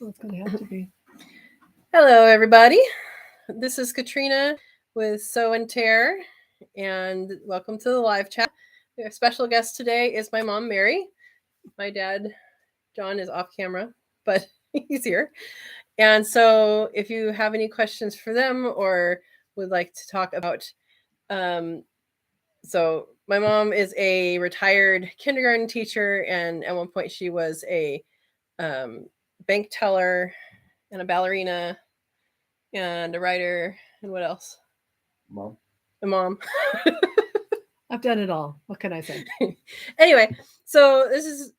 Well, it's going to have to be. Hello, everybody. This is Katrina with Sow and Tare, and welcome to the live chat. Our special guest today is my mom, Mary. My dad, John, is off camera, but he's here. And so, if you have any questions for them or would like to talk about, um, so my mom is a retired kindergarten teacher, and at one point she was a um, bank teller and a ballerina and a writer, and what else? Mom. A mom. I've done it all. What can I say? Anyway, so this is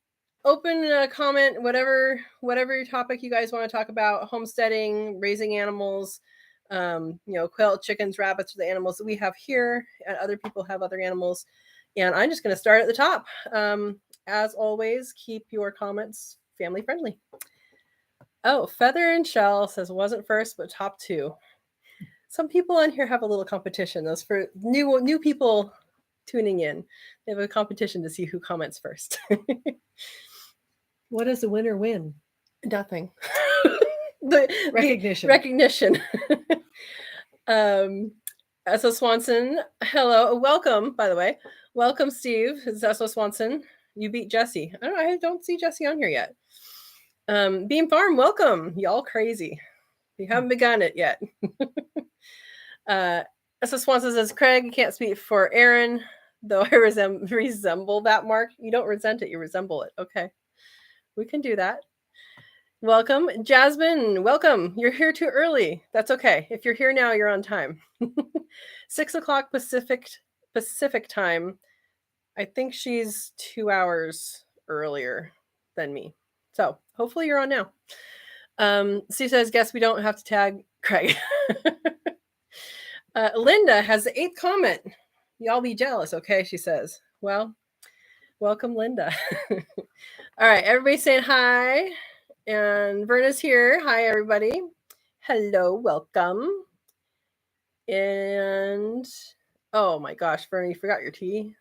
open comment, whatever your topic you guys want to talk about: homesteading, raising animals, quail, chickens, rabbits are the animals that we have here, and other people have other animals. And I'm just going to start at the top. As always, keep your comments family friendly. Oh, Feather and Shell says wasn't first, but top two. Some people on here have a little competition. Those for new people tuning in. They have a competition to see who comments first. What does the winner win? Nothing. the Recognition. Recognition. S.O. Swanson, hello. Welcome, by the way. Welcome, Steve. It's S.O. Swanson. You beat Jesse. I don't see Jesse on here yet. Beam Farm, welcome. Y'all crazy. You haven't begun it yet. S.O. Swanson says, Craig, you can't speak for Aaron, though I resemble that mark. You don't resent it, you resemble it. Okay. We can do that. Welcome. Jasmine, welcome. You're here too early. That's okay. If you're here now, you're on time. 6 o'clock Pacific time. I think she's 2 hours earlier than me. So hopefully you're on now. Steve says, guess we don't have to tag Craig. Linda has the 8th comment. Y'all be jealous, okay? She says. Well, welcome, Linda. All right, everybody saying hi. And Verna's here. Hi, everybody. Hello, welcome. And oh my gosh, Verna, you forgot your tea.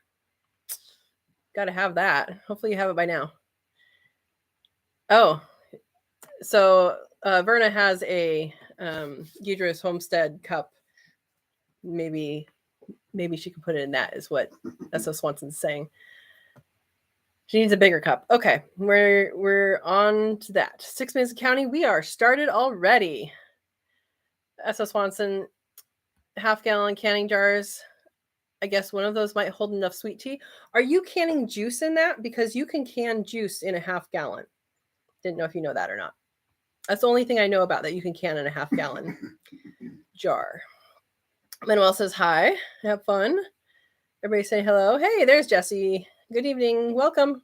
Got to have that. Hopefully, you have it by now. Oh, so Verna has a Deidre's Homestead cup. Maybe she can put it in that. Is what S.O. Swanson's saying. She needs a bigger cup. Okay, we're on to that. 6 minutes of counting. We are started already. S.O. Swanson, half-gallon canning jars. I guess one of those might hold enough sweet tea. Are you canning juice in that? Because you can can juice in a half-gallon. Didn't know if you know that or not. That's the only thing I know about that you can can in a half-gallon jar. Manuel says hi. Have fun. Everybody say hello. Hey, there's Jesse. Good evening. Welcome.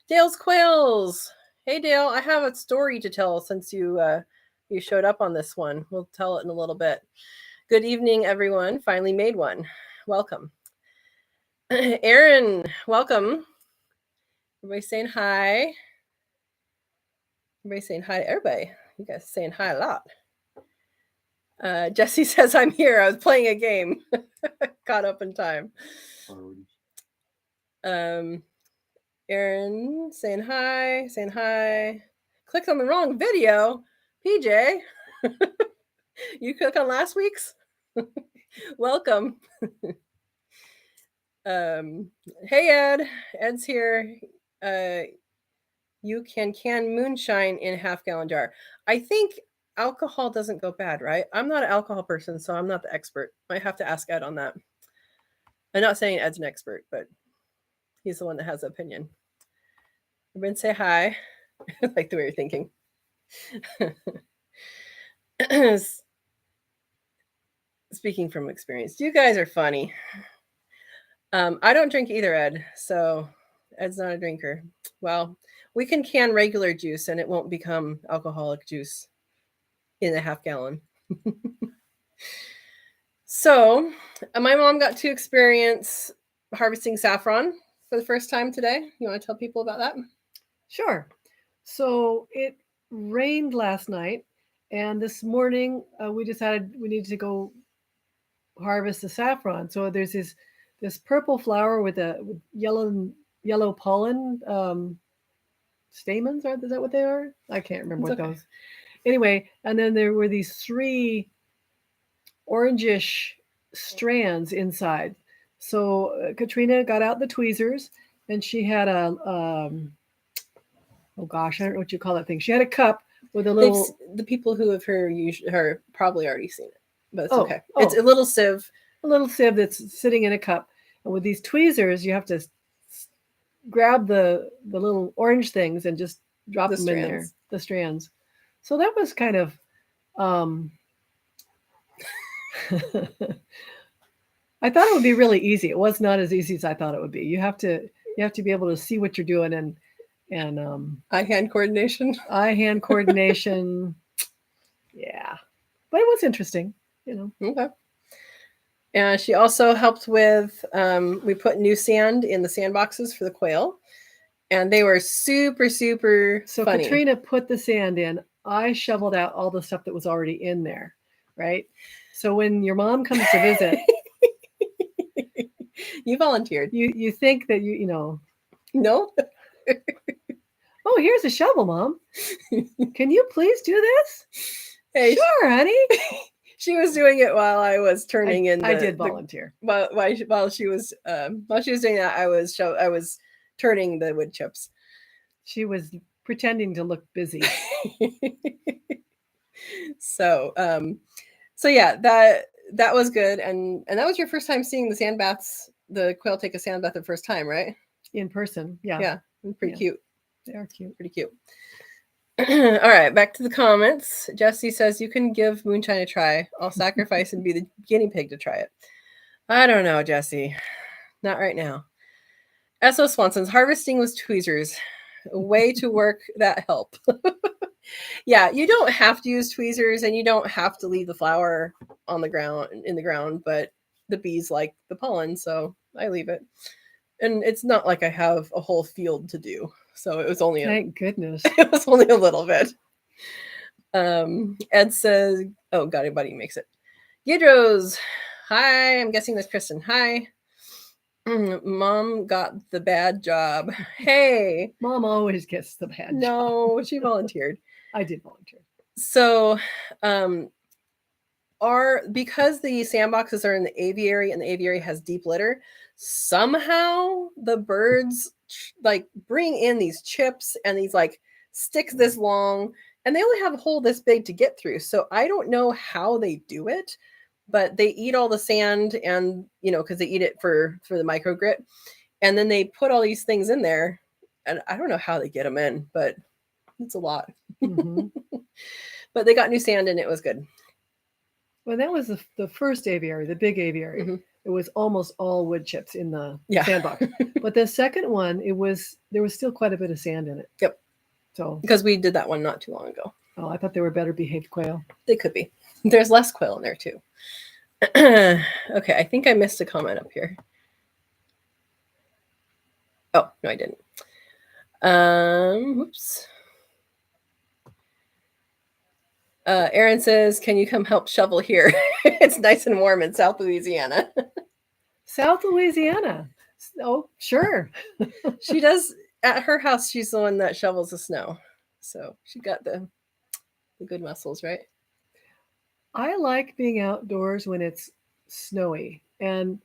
Dale's Quails. Hey, Dale. I have a story to tell since you showed up on this one. We'll tell it in a little bit. Good evening, everyone. Finally made one. Welcome. Aaron, welcome. Everybody saying hi. Everybody saying hi to everybody. You guys saying hi a lot. Jesse says I'm here. I was playing a game. Caught up in time. Aaron saying hi. Clicked on the wrong video. PJ. You clicked on last week's? Welcome. Hey Ed. Ed's here. You can moonshine in a half-gallon jar. I think alcohol doesn't go bad, right? I'm not an alcohol person, so I'm not the expert. Might have to ask Ed on that. I'm not saying Ed's an expert, but he's the one that has the opinion. Everyone say hi. I like the way you're thinking. Speaking from experience, you guys are funny. I don't drink either, Ed, so Ed's not a drinker. Well, we can can regular juice and it won't become alcoholic juice in a half-gallon. So, my mom got to experience harvesting saffron for the first time today. You want to tell people about that? Sure. So it rained last night, and this morning we decided we needed to go harvest the saffron. So there's this purple flower with a yellow pollen stamens. Is that what they are? I can't remember It's what okay. those. Anyway, and then there were these 3 orangish strands inside. So Katrina got out the tweezers, and she had a oh gosh, I don't know what you call that thing. She had a cup with a little. The people who have her probably already seen it, but it's Oh, okay. It's a little sieve. A little sieve that's sitting in a cup, and with these tweezers, you have to grab the little orange things and just drop The them in there, strands. the strands. So that was kind of. Um, I thought it would be really easy. It was not as easy as I thought it would be. You have to be able to see what you're doing and Eye-hand coordination. eye-hand coordination. Yeah, but it was interesting, you know. Okay. And she also helped with. We put new sand in the sandboxes for the quail, and they were super So funny. Katrina put the sand in. I shoveled out all the stuff that was already in there, right? So when your mom comes to visit, You volunteered. you think that you know. No. Oh, here's a shovel, Mom. Can you please do this? Hey, sure, honey. She was doing it while I was turning in. I did volunteer. While she was doing that, I was turning the wood chips. She was pretending to look busy. So yeah, that was good, and that was your first time seeing the sand baths. The quail take a sand bath the first time, right? In person, yeah. Yeah, pretty cute. They are cute. Pretty cute. All right, back to the comments. Jesse says, you can give moonshine a try. I'll sacrifice and be the guinea pig to try it. I don't know, Jesse. Not right now. S.O. Swanson's harvesting with tweezers. A way to work that help. Yeah, you don't have to use tweezers, and you don't have to leave the flower on the ground, but the bees like the pollen, so I leave it. And it's not like I have a whole field to do. So it was only thank goodness. It was only a little bit. Ed says, oh, God, buddy makes it. Yidros, hi. I'm guessing that's Kristen. Hi. Mom got the bad job. Hey. Mom always gets the bad job. No, she volunteered. I did volunteer. So, because the sandboxes are in the aviary and the aviary has deep litter, somehow the birds like bring in these chips and these like sticks this long, and they only have a hole this big to get through. So I don't know how they do it, but they eat all the sand, and because they eat it for the microgrit, and then they put all these things in there, and I don't know how they get them in, but it's a lot. Mm-hmm. But they got new sand and it was good. Well, that was the first aviary, the big aviary. Mm-hmm. It was almost all wood chips in the sandbox. But the second one, there was still quite a bit of sand in it. Yep. So because we did that one not too long ago. Oh, I thought they were better behaved quail. They could be. There's less quail in there too. Okay, I think I missed a comment up here. Oh, no, I didn't. Oops. Aaron says, can you come help shovel here? It's nice and warm in South Louisiana. South Louisiana. Oh, sure. She does. At her house, she's the one that shovels the snow. So she got the good muscles, right? I like being outdoors when it's snowy, and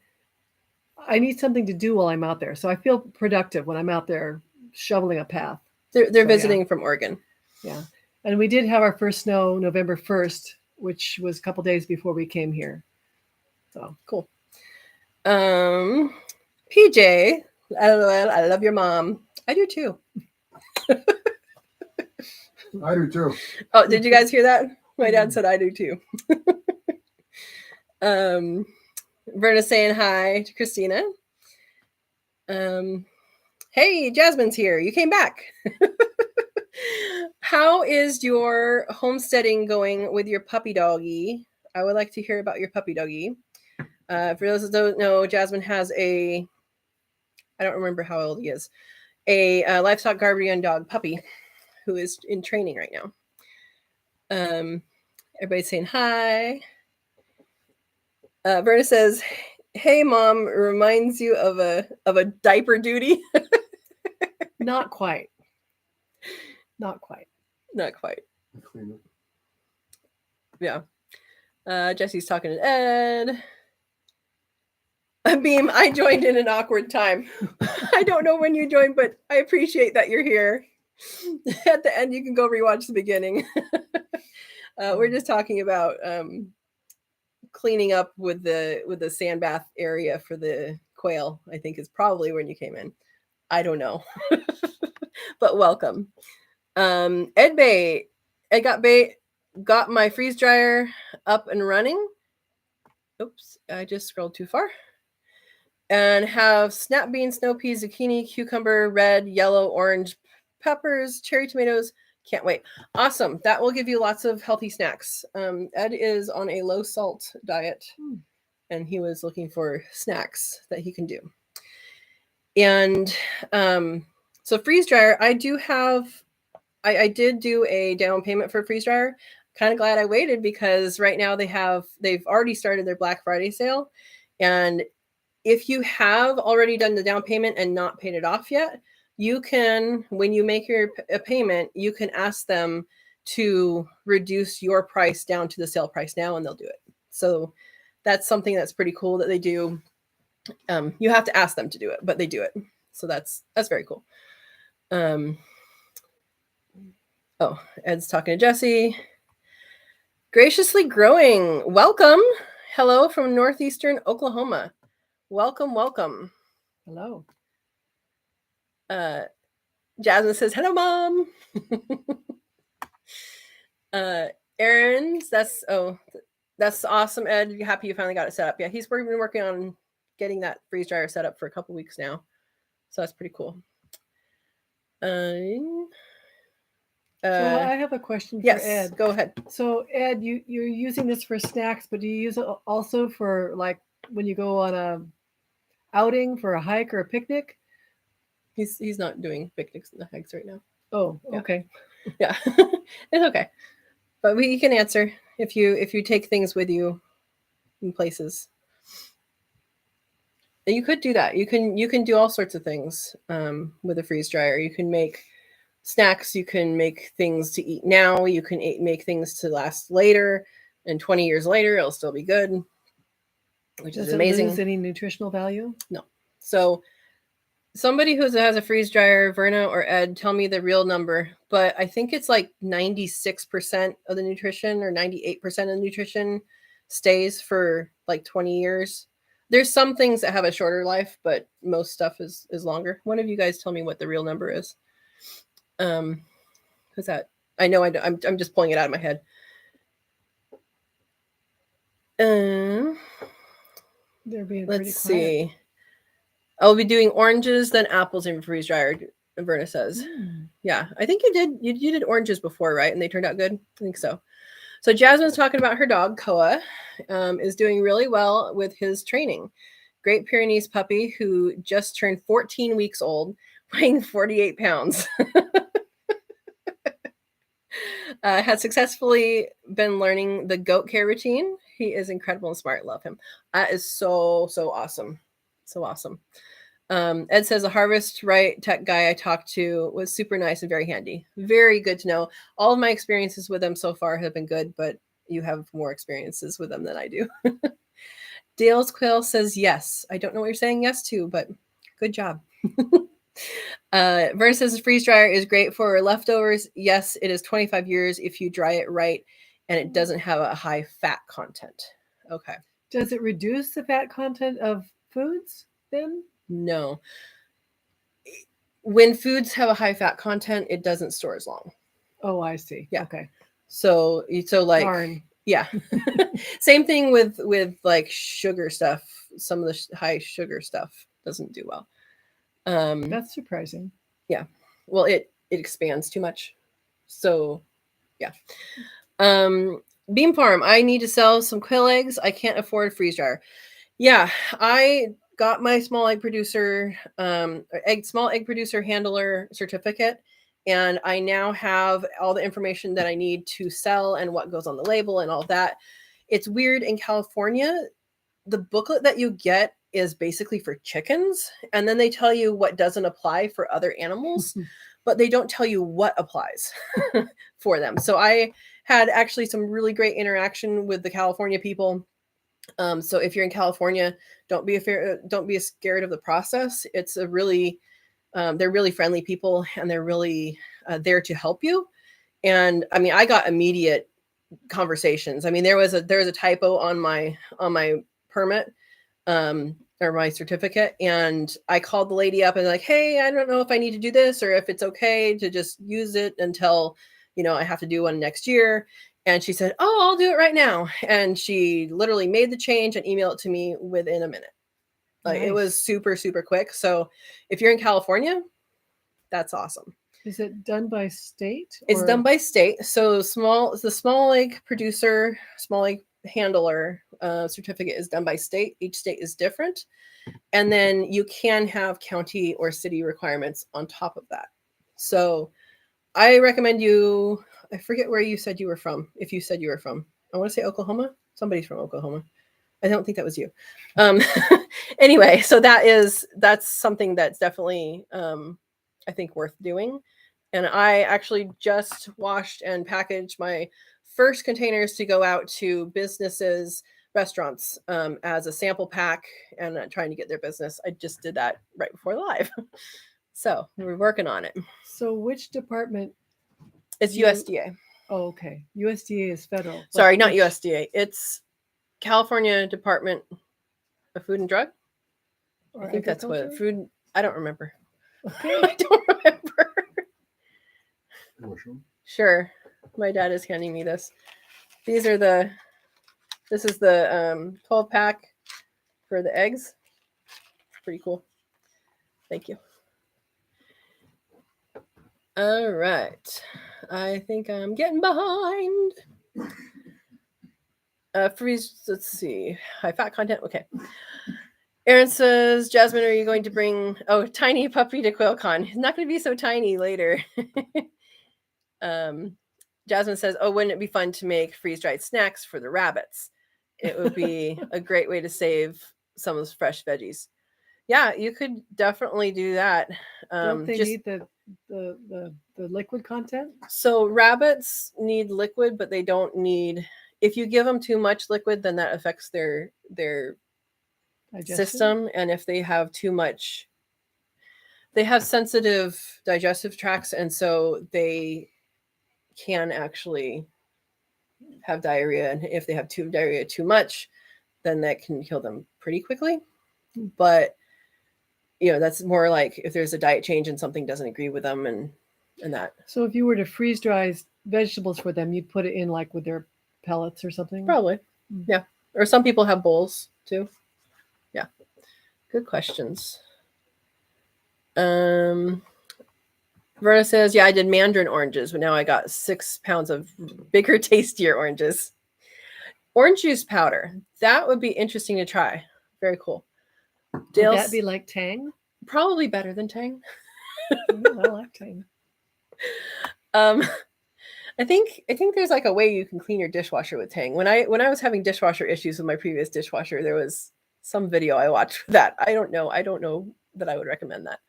I need something to do while I'm out there. So I feel productive when I'm out there shoveling a path. They're visiting from Oregon. Yeah. And we did have our first snow November 1st, which was a couple days before we came here. So cool. PJ, I love your mom. I do too. I do too. Oh, did you guys hear that? My dad said I do too. Verna's saying hi to Christina. Hey, Jasmine's here. You came back. How is your homesteading going with your puppy doggy? I would like to hear about your puppy doggy. For those that don't know, Jasmine has I don't remember how old he is, a livestock guardian dog puppy who is in training right now. Everybody's saying hi. Verna says, hey, Mom, reminds you of a diaper duty? Not quite. Not quite. Not quite. Clean it. Yeah. Jesse's talking to Ed. Beam, I joined in an awkward time. I don't know when you joined, but I appreciate that you're here. At the end, you can go rewatch the beginning. We're just talking about cleaning up with the sand bath area for the quail. I think is probably when you came in. I don't know, but welcome. Ed Bay, got my freeze dryer up and running. Oops, I just scrolled too far. And have snap beans, snow peas, zucchini, cucumber, red, yellow, orange peppers, cherry tomatoes. Can't wait. Awesome. That will give you lots of healthy snacks. Ed is on a low salt diet, and he was looking for snacks that he can do. And so freeze dryer, I did do a down payment for freeze dryer. Kind of glad I waited because right now they've already started their Black Friday sale. And if you have already done the down payment and not paid it off yet, you can, when you make a payment, you can ask them to reduce your price down to the sale price now, and they'll do it. So that's something that's pretty cool that they do. You have to ask them to do it, but they do it. So that's very cool. Ed's talking to Jesse. Graciously growing. Welcome. Hello from northeastern Oklahoma. Welcome. Hello. Jasmine says, hello, Mom. Aaron's, that's awesome, Ed. You're happy you finally got it set up. Yeah, he's been working on getting that freeze dryer set up for a couple weeks now. So that's pretty cool. So I have a question for yes, Ed. Go ahead. So Ed, you're using this for snacks, but do you use it also for like when you go on a outing for a hike or a picnic? He's not doing picnics and hikes right now. Oh, yeah. Okay. Yeah, it's okay. But we can answer if you take things with you in places. And you could do that. You can do all sorts of things with a freeze dryer. You can make snacks. You can make things to eat now. You can make things to last later, and 20 years later, it'll still be good, which is amazing. Does it lose any nutritional value? No. So somebody who has a freeze dryer, Verna or Ed, tell me the real number, but I think it's like 96% of the nutrition or 98% of the nutrition stays for like 20 years. There's some things that have a shorter life, but most stuff is longer. One of you guys tell me what the real number is. Who's that? I know I'm just pulling it out of my head. They're being pretty Let's quiet. see. I'll be doing oranges, then apples in freeze dryer, Verna says. Yeah, I think you did. You did oranges before, right? And they turned out good? I think so. So Jasmine's talking about her dog, Koa, is doing really well with his training. Great Pyrenees puppy who just turned 14 weeks old, weighing 48 pounds. Has successfully been learning the goat care routine. He is incredible and smart. Love him. That is so awesome. So awesome. Ed says the Harvest Right tech guy I talked to was super nice and very handy. Very good to know. All of my experiences with them so far have been good, but you have more experiences with them than I do. Dale's Quill says yes. I don't know what you're saying yes to, but good job. Verna says the freeze dryer is great for leftovers. Yes, it is 25 years if you dry it right and it doesn't have a high fat content. Okay. Does it reduce the fat content of foods then? No. When foods have a high fat content, it doesn't store as long. Oh, I see. Yeah. Okay. So like, darn. Yeah. Same thing with like sugar stuff. Some of the high sugar stuff doesn't do well. That's surprising. Yeah. Well, it expands too much. So, yeah. Beam Farm, I need to sell some quail eggs. I can't afford a freeze dryer. Yeah, I got my small egg producer handler certificate, and I now have all the information that I need to sell and what goes on the label and all that. It's weird in California, the booklet that you get is basically for chickens, and then they tell you what doesn't apply for other animals. but they don't tell you what applies for them. So I had actually some really great interaction with the California people. So if you're in California, don't be scared of the process. It's a really they're really friendly people, and they're really there to help you. And I mean, I got immediate conversations. I mean, there was a typo on my permit or my certificate, and I called the lady up and like, hey, I don't know if I need to do this or if it's okay to just use it until I have to do one next year. And she said, oh, I'll do it right now. And she literally made the change and emailed it to me within a minute. Like, it was super, super quick. So if you're in California, that's awesome. Is it done by state? It's done by state. So the small lake producer, small lake handler certificate is done by state. Each state is different. And then you can have county or city requirements on top of that. So I recommend you, I forget where you said you were from. If you said you were from, I want to say Oklahoma. Somebody's from Oklahoma. I don't think that was you. Anyway, so that's something that's definitely, I think, worth doing. And I actually just washed and packaged my first containers to go out to businesses, restaurants, as a sample pack, and trying to get their business. I just did that right before live. So we're working on it. So which department? It's USDA. Oh, okay. USDA is federal. Sorry, not USDA. It's California Department of Food and Drug. I think that's what food. I don't remember. Okay. I don't remember. Sure. My dad is handing me this. This is the 12 pack for the eggs. Pretty cool. Thank you. All right. I think I'm getting behind. Freeze, let's see. High fat content. Okay. Aaron says, Jasmine, are you going to bring tiny puppy to QuailCon? He's not going to be so tiny later. Jasmine says, oh, wouldn't it be fun to make freeze-dried snacks for the rabbits? It would be a great way to save some of those fresh veggies. Yeah, you could definitely do that. Don't they need the liquid content? So rabbits need liquid, but they don't need, if you give them too much liquid, then that affects their system. And if they have too much, they have sensitive digestive tracts, and so they can actually have diarrhea. And if they have diarrhea too much, then that can kill them pretty quickly. But that's more like if there's a diet change and something doesn't agree with them and that. So if you were to freeze dry vegetables for them, you'd put it in like with their pellets or something? Probably. Yeah. Or some people have bowls too. Yeah. Good questions. Verna says, yeah, I did mandarin oranges, but now I got 6 pounds of bigger, tastier oranges. Orange juice powder. That would be interesting to try. Very cool. Would that be like Tang? Probably better than Tang. I like Tang. I think there's like a way you can clean your dishwasher with Tang. When I was having dishwasher issues with my previous dishwasher, there was some video I watched for that. I don't know that I would recommend that.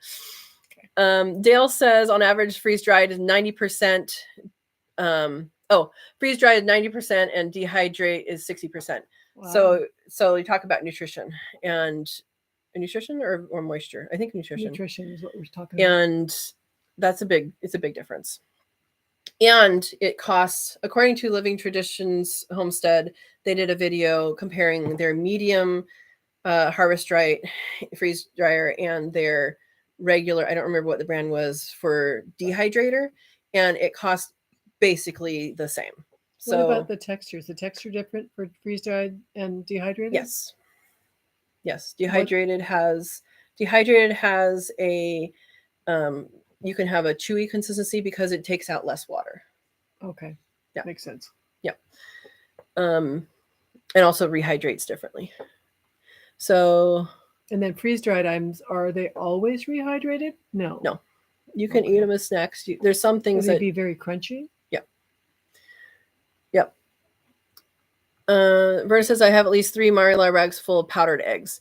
Okay. Dale says on average freeze dried is 90%. Freeze dried is 90% and dehydrate is 60%. Wow. So you talk about nutrition or moisture. I think nutrition. Nutrition is what we're talking about. And it's a big difference. And it costs, according to Living Traditions Homestead, they did a video comparing their medium harvest right freeze dryer and their regular, I don't remember what the brand was for dehydrator, and it costs basically the same. So what about the texture? Is the texture different for freeze dried and dehydrated? Yes. Dehydrated has a you can have a chewy consistency because it takes out less water. Okay. Yeah. Makes sense. Yeah. And also rehydrates differently. So. And then freeze-dried items, are they always rehydrated? No. No. You can eat them as snacks. There's some things that be very crunchy. Yeah. Yep. Verna says, I have at least 3 Mylar bags full of powdered eggs.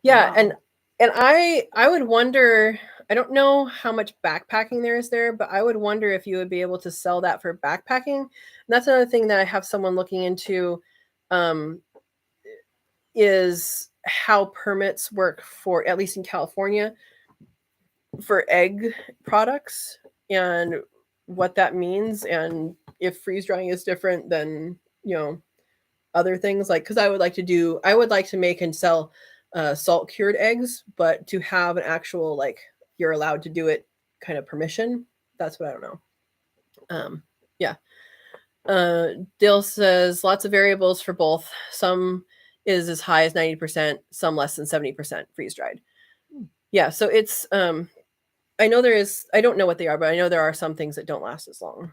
Yeah. Wow. And I would wonder, I don't know how much backpacking there is there, but I would wonder if you would be able to sell that for backpacking. And that's another thing that I have someone looking into, um, is how permits work for, at least in California, for egg products, and what that means, and if freeze drying is different than, other things. Like, because I would like to make and sell salt cured eggs, but to have an actual, like, you're allowed to do it kind of permission. That's what I don't know. Yeah. Dale says lots of variables for both. Some is as high as 90%, some less than 70% freeze dried. Yeah, so it's I know there is, I don't know what they are, but I know there are some things that don't last as long.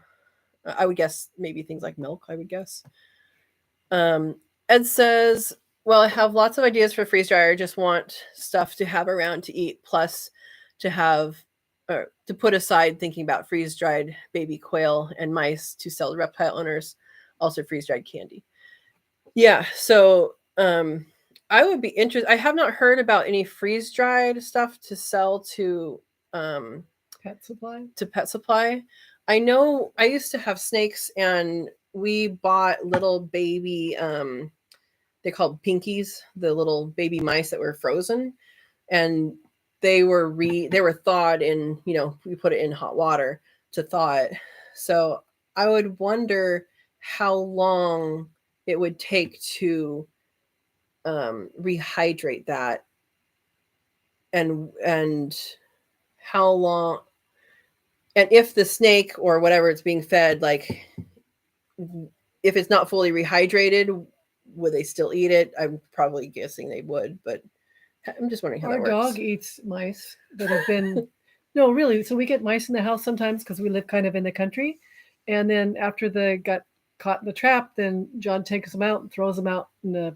I would guess maybe things like milk, I would guess. Ed says, well, I have lots of ideas for freeze dryer. Just want stuff to have around to eat, plus to have, or to put aside thinking about freeze dried baby quail and mice to sell to reptile owners, also freeze dried candy. Yeah, so I would be interested. I have not heard about any freeze dried stuff to sell to Pet supply. Pet supply. I know I used to have snakes, and we bought little baby they called pinkies, the little baby mice that were frozen, and they were thawed in, we put it in hot water to thaw it. So I would wonder how long it would take to rehydrate that, and how long, and if the snake or whatever it's being fed, like, if it's not fully rehydrated, would they still eat it? I'm probably guessing they would, but I'm just wondering how Our that works. dog eats mice that have been, no, really. So we get mice in the house sometimes because we live kind of in the country. And then after they got caught in the trap, then John takes them out and throws them out in the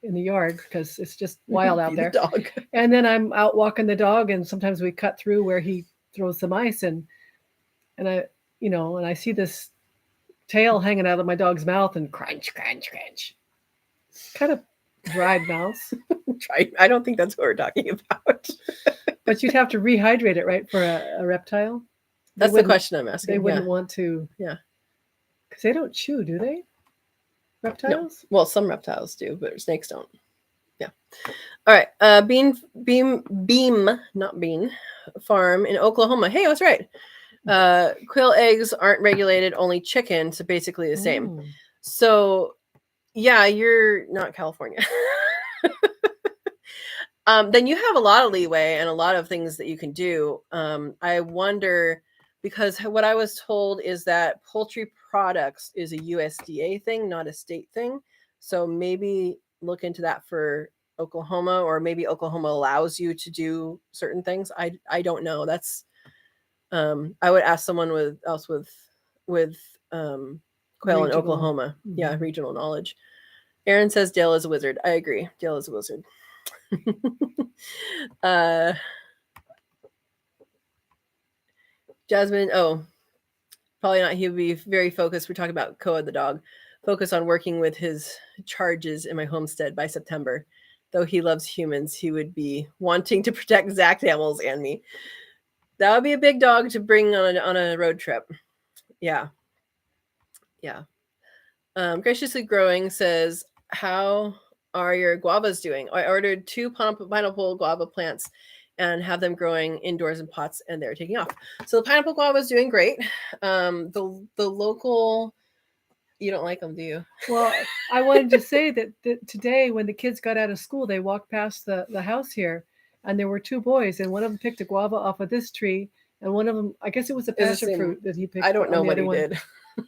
yard because it's just wild out there. Dog. And then I'm out walking the dog, and sometimes we cut through where he throws the mice, and I see this tail hanging out of my dog's mouth, and crunch, crunch, crunch. Kind of dried mouse. I don't think that's what we're talking about. But you'd have to rehydrate it, right, for a reptile? That's the question I'm asking. They wouldn't want to. Yeah. Because they don't chew, do they? Reptiles? No. Well, some reptiles do, but snakes don't. Yeah. All right. Beam, not bean, farm in Oklahoma. Hey, I was right. Quail eggs aren't regulated, only chicken, so basically the same. Mm. So, yeah, you're not California. Then you have a lot of leeway and a lot of things that you can do. I wonder, because what I was told is that poultry products is a USDA thing, not a state thing. So maybe look into that for Oklahoma, or maybe Oklahoma allows you to do certain things. I don't know. That's I would ask someone with quail in Oklahoma. Mm-hmm. Yeah, regional knowledge. Aaron says Dale is a wizard. I agree. Dale is a wizard. Jasmine, probably not. He would be very focused. We're talking about Koa the dog. Focus on working with his charges in my homestead by September. Though he loves humans, he would be wanting to protect Zach's animals and me. That would be a big dog to bring on a road trip. Yeah. Graciously Growing says, how are your guavas doing? I ordered 2 pineapple guava plants and have them growing indoors in pots, and they're taking off. So the pineapple guava is doing great. The local, you don't like them, do you? Well, I wanted to say that today when the kids got out of school, they walked past the house here, and there were 2 boys, and one of them picked a guava off of this tree, and one of them, I guess it was a passion fruit that he picked. I don't know what he did.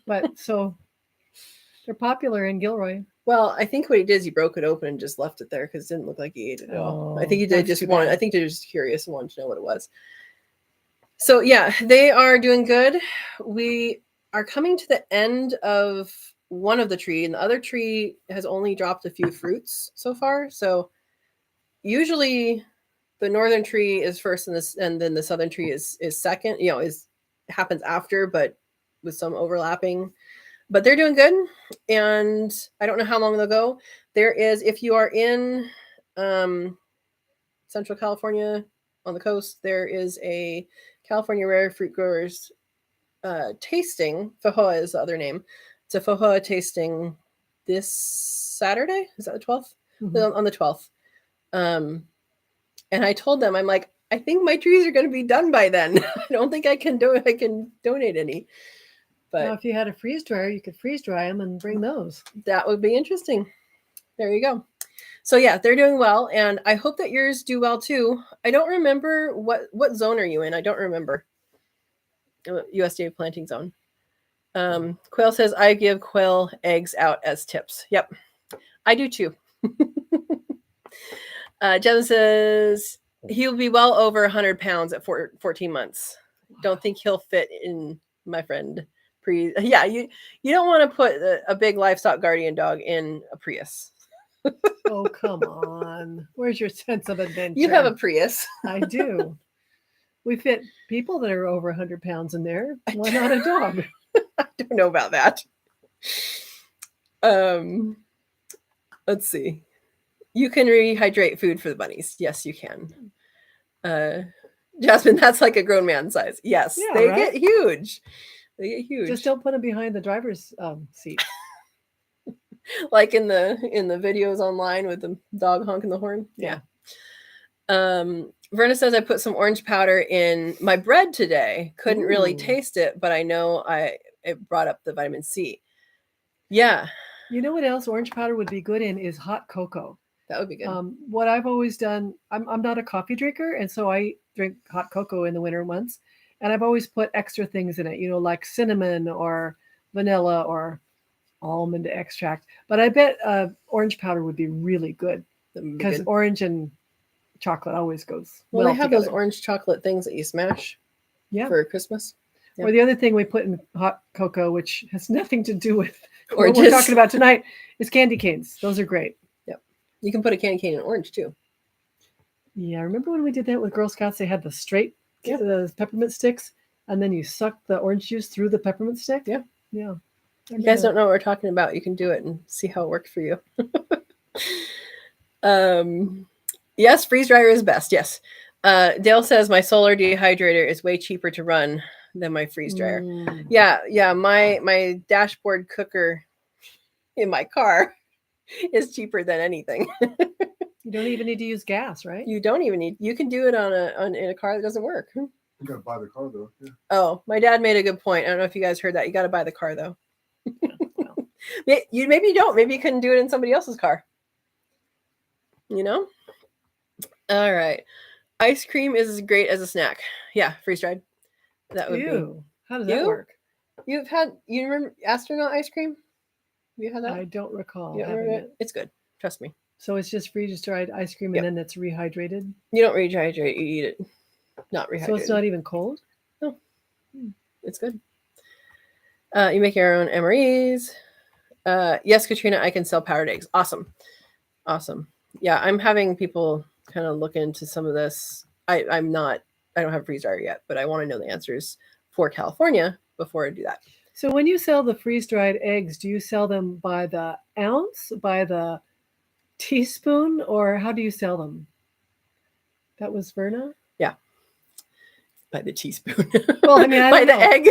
But so they're popular in Gilroy. Well, I think what he did is he broke it open and just left it there because it didn't look like he ate it at all. I think he did I think they're just curious and wanted to know what it was. So yeah, they are doing good. We are coming to the end of one of the tree, and the other tree has only dropped a few fruits so far. So usually the northern tree is first, and then the southern tree is second. Happens after, but with some overlapping. But they're doing good, and I don't know how long they'll go. There is, if you are in Central California, on the coast, there is a California Rare Fruit Growers tasting. Fajoa is the other name. It's a Fajoa tasting this Saturday. Is that the 12th? Mhm. On the 12th. And I told them, I'm like, I think my trees are going to be done by then. I don't think I can donate any. Now, But if you had a freeze dryer, you could freeze dry them and bring those. that would be interesting. There you go. So yeah, they're doing well, and I hope that yours do well too. I don't remember what zone are you in. I don't remember. USDA planting zone. Quail says I give quail eggs out as tips. Yep, I do too. Jen says he'll be well over 100 pounds at 14 months. Don't think he'll fit in, my friend. Yeah, you don't want to put a big livestock guardian dog in a Prius. Oh, come on. Where's your sense of adventure? You have a Prius. I do. We fit people that are over 100 pounds in there. Why not a dog? I don't know about that. Let's see. You can rehydrate food for the bunnies. Yes, you can. Jasmine, that's like a grown man size. Yes, Yeah, they right? get huge. They get huge. Just don't put them behind the driver's seat. Like in the videos online with the dog honking the horn. Yeah. Verna says I put some orange powder in my bread today. Couldn't really Ooh. taste it, but I know it brought up the vitamin C. Yeah, You know what else orange powder would be good in is hot cocoa. that would be good. What I've always done, I'm not a coffee drinker, and so I drink hot cocoa in the winter months, and I've always put extra things in it, like cinnamon or vanilla or almond extract. But I bet orange powder would be really good because orange and chocolate always goes well. They have together. those orange chocolate things that you smash for Christmas. Yeah. Or the other thing we put in hot cocoa, which has nothing to do with oranges. What we're talking about tonight, is candy canes. Those are great. Yep. You can put a candy cane in orange too. Yeah, remember when we did that with Girl Scouts? They had the straight the peppermint sticks, and then you suck the orange juice through the peppermint stick. Yeah. Yeah. You guys don't know what we're talking about. You can do it and see how it works for you. Yes, freeze dryer is best. Yes. Dale says my solar dehydrator is way cheaper to run than my freeze dryer. Yeah. My dashboard cooker in my car is cheaper than anything. You don't even need to use gas, right? You don't even need. You can do it in a car that doesn't work. You gotta buy the car though. Yeah. Oh, my dad made a good point. I don't know if you guys heard that. You got to buy the car though. Maybe you don't. Maybe you couldn't do it in somebody else's car. All right. Ice cream is as great as a snack. Yeah, freeze dried. That would be. How does that work? You remember astronaut ice cream? Have you had that? I don't recall. It's good. Trust me. So it's just freeze dried ice cream and then it's rehydrated? You don't rehydrate, you eat it. Not rehydrated. So it's not even cold? No. It's good. You make your own MREs. Yes, Katrina, I can sell powdered eggs. Awesome. Yeah, I'm having people kind of look into some of this. I don't have a freeze dryer yet, but I want to know the answers for California before I do that. So when you sell the freeze-dried eggs, do you sell them by the ounce, by the teaspoon, or how do you sell them? That was Verna? Yeah. By the teaspoon. Well, I mean, I by don't the know. egg.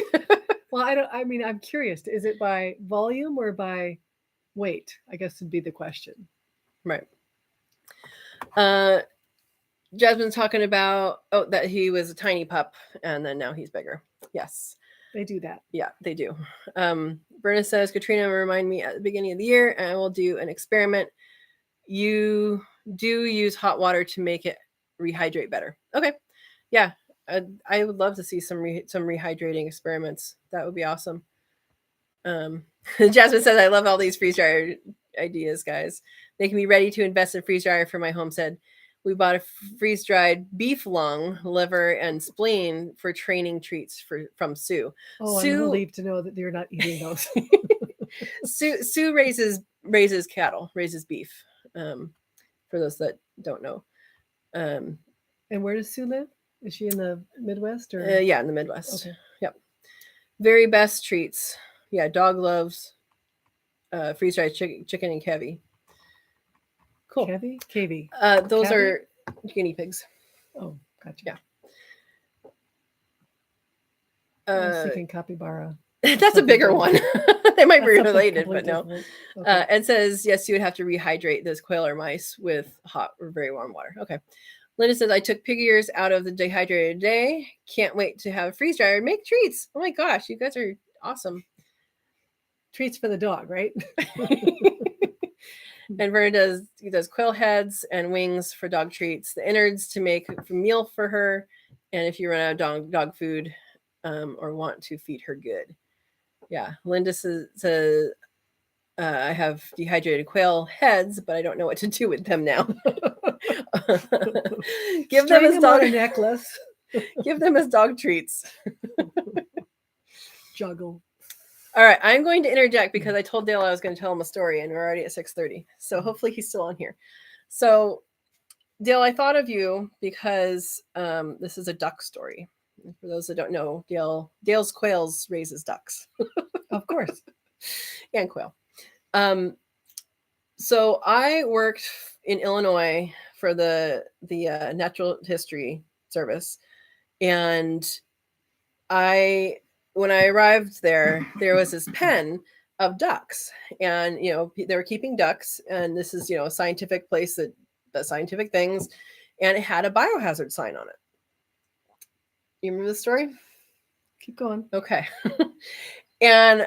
Well, I'm curious. Is it by volume or by weight? I guess would be the question. Right. Jasmine's talking about that he was a tiny pup and then now he's bigger. Yes. They do that. Yeah, they do. Berna says, Katrina, remind me at the beginning of the year and I will do an experiment. You do use hot water to make it rehydrate better. Okay. Yeah. I would love to see some rehydrating experiments. That would be awesome. Jasmine says, I love all these freeze dryer ideas, guys. Making me ready to invest in freeze dryer for my homestead. We bought a freeze-dried beef lung, liver, and spleen for training treats from Sue. Oh, I'm relieved to know that you're not eating those. Sue raises cattle, raises beef. For those that don't know. And where does Sue live? Is she in the Midwest? Or? Yeah, in the Midwest. Okay. Yep. Very best treats. Yeah, dog loves freeze-dried chicken and kevy. Cool. Kevy? Those are guinea pigs. Oh, Gotcha. Yeah. I was thinking capybara. That's a something bigger different. one. They might be That's something related, but completely no. different. Okay. And says, yes, you would have to rehydrate those quail or mice with hot or very warm water. Okay. Linda says, I took pig ears out of the dehydrated day. Can't wait to have a freeze dryer. Make treats. Oh my gosh, you guys are awesome. Treats for the dog, right? And Verna does quail heads and wings for dog treats, the innards to make a meal for her, and if you run out of dog food or want to feed her good. Yeah, Linda says I have dehydrated quail heads, but I don't know what to do with them now. Give them as on a dog necklace. give them as dog treats. Juggle. All right, I'm going to interject because I told Dale I was going to tell him a story, and we're already at 6:30. So hopefully he's still on here. So, Dale, I thought of you because this is a duck story. For those that don't know, Dale's Quails raises ducks. Of course. And quail. So I worked in Illinois for the Natural History Service, and when I arrived there was this pen of ducks, and they were keeping ducks, and this is a scientific place that does scientific things, and it had a biohazard sign on it. You remember the story? Keep going. Okay. And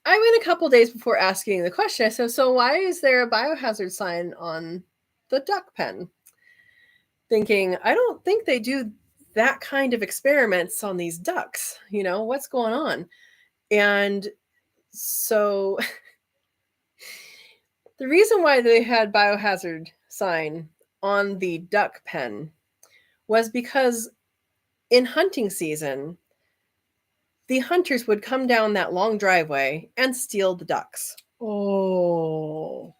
I went a couple days before asking the question. I said, so why is there a biohazard sign on the duck pen? Thinking, I don't think they do that kind of experiments on these ducks. What's going on? And so the reason why they had biohazard sign on the duck pen was because in hunting season, the hunters would come down that long driveway and steal the ducks. Oh,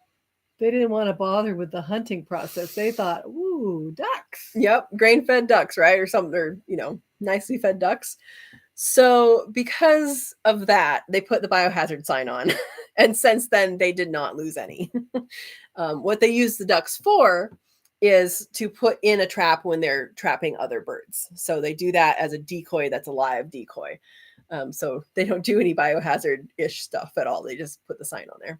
they didn't want to bother with the hunting process. They thought, ooh, ducks. Yep, grain-fed ducks, right? Or something, or, nicely fed ducks. So because of that, they put the biohazard sign on. And since then, they did not lose any. What they use the ducks for is to put in a trap when they're trapping other birds. So they do that as a decoy that's a live decoy. So they don't do any biohazard-ish stuff at all. They just put the sign on there.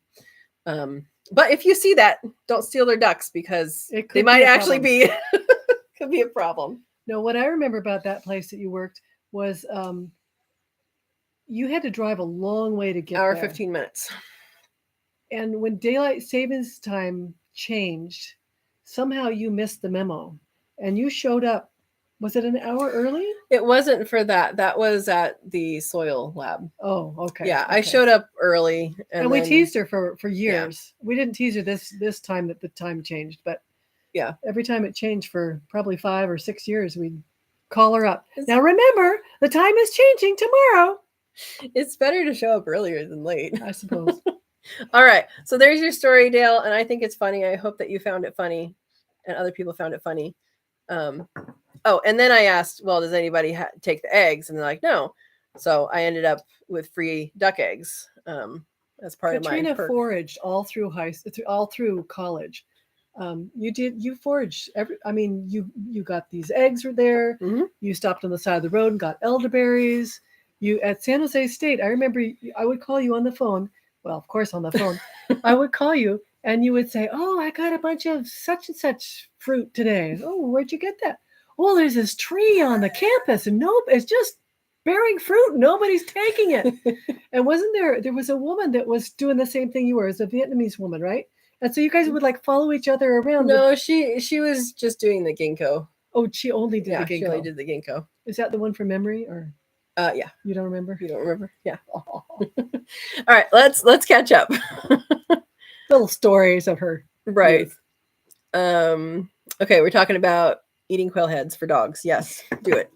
But if you see that, don't steal their ducks because they might actually be could be a problem. No, what I remember about that place that you worked was you had to drive a long way to get Hour there. 15 minutes. And when daylight savings time changed, somehow you missed the memo and you showed up. Was it an hour early? It wasn't for that. That was at the soil lab. Oh, okay. Yeah, okay. I showed up early. And we teased her for years. Yeah. We didn't tease her this time that the time changed, but yeah, every time it changed for probably 5 or 6 years, we'd call her up. Now remember, the time is changing tomorrow. It's better to show up earlier than late, I suppose. All right. So there's your story, Dale. And I think it's funny. I hope that you found it funny and other people found it funny. Oh, and then I asked, well, does anybody take the eggs? And they're like, no. So I ended up with free duck eggs as part of my Katrina foraged all through college. You foraged you got these eggs were there. Mm-hmm. You stopped on the side of the road and got elderberries. You at San Jose State, I remember I would call you on the phone. Well, of course on the phone. I would call you and you would say, oh, I got a bunch of such and such fruit today. Oh, where'd you get that? Well, there's this tree on the campus and it's just bearing fruit. Nobody's taking it. And there was a woman that was doing the same thing you were, as a Vietnamese woman, right? And so you guys would like follow each other around. No, she was just doing the ginkgo. Oh, she only did the ginkgo. She only did the ginkgo. Is that the one from memory or? Yeah. You don't remember? You don't remember? Yeah. All right, let's catch up. Little stories of her. Right. Youth. Okay, we're talking about eating quail heads for dogs. Yes, do it.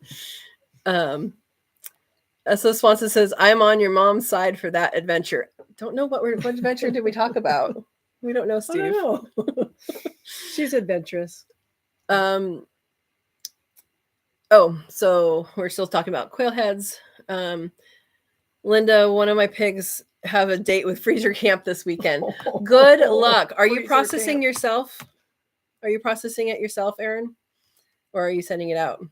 So Swanson says, I'm on your mom's side for that adventure. Don't know what adventure did we talk about? We don't know, Steve. I don't know. She's adventurous. Oh, so we're still talking about quail heads. Linda, one of my pigs have a date with Freezer Camp this weekend. Good luck. Are you processing yourself? Are you processing it yourself, Erin? Or are you sending it out?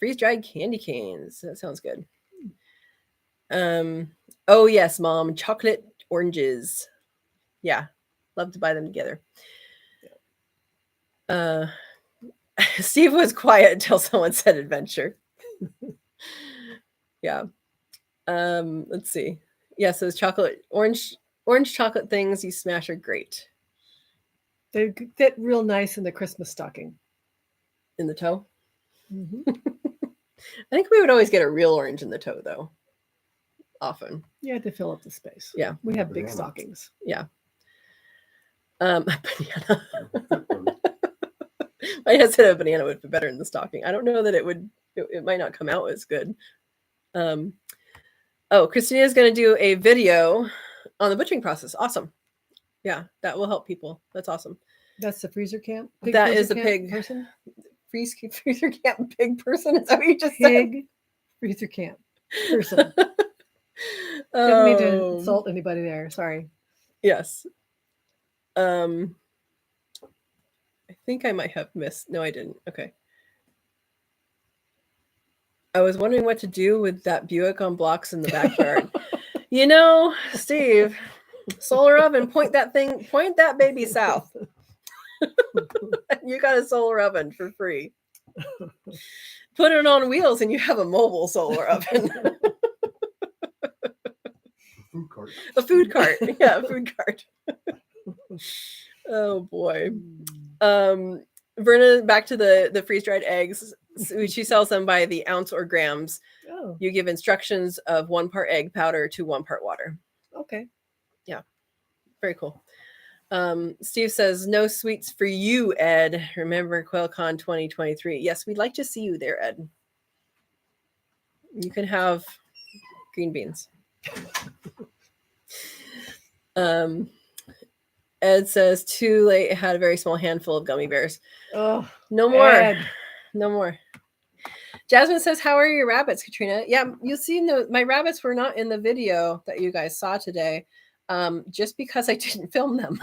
freeze-dried candy canes. That sounds good. Oh yes, Mom, chocolate oranges. Yeah, love to buy them together. Steve was quiet until someone said adventure. Yeah. Let's see. Yes, those orange chocolate things you smash are great. They fit real nice in the Christmas stocking. In the toe? Mm-hmm. I think we would always get a real orange in the toe, though. Often. You had to fill up the space. Yeah. We have big Banana. stockings. Yeah. Banana. I just said a banana would be better in the stocking. I don't know that it would. It might not come out as good. Oh, Christina's going to do a video on the butchering process. Awesome. Yeah, that will help people. That's awesome. That's the freezer camp. That is the camp pig person. Freezer camp pig person. Is that what you just Pig freezer camp person. said? Didn't mean to insult anybody there. Sorry. Yes. I think I might have missed. No, I didn't. Okay. I was wondering what to do with that Buick on blocks in the backyard. You know, Steve, solar oven, point that baby south. You got a solar oven for free. Put it on wheels and you have a mobile solar oven. Food cart. A food cart. Yeah, a food cart. Oh boy. Verna, back to the freeze-dried eggs. She sells them by the ounce or grams. Oh, You give instructions of 1 part egg powder to 1 part water. okay. Very cool. Steve says, no sweets for you, Ed. Remember QuailCon 2023. Yes, we'd like to see you there, Ed. You can have green beans. Ed says, too late. It had a very small handful of gummy bears. Oh, No more. Ed. No more. Jasmine says, how are your rabbits, Katrina? Yeah, you'll see my rabbits were not in the video that you guys saw today, just because I didn't film them.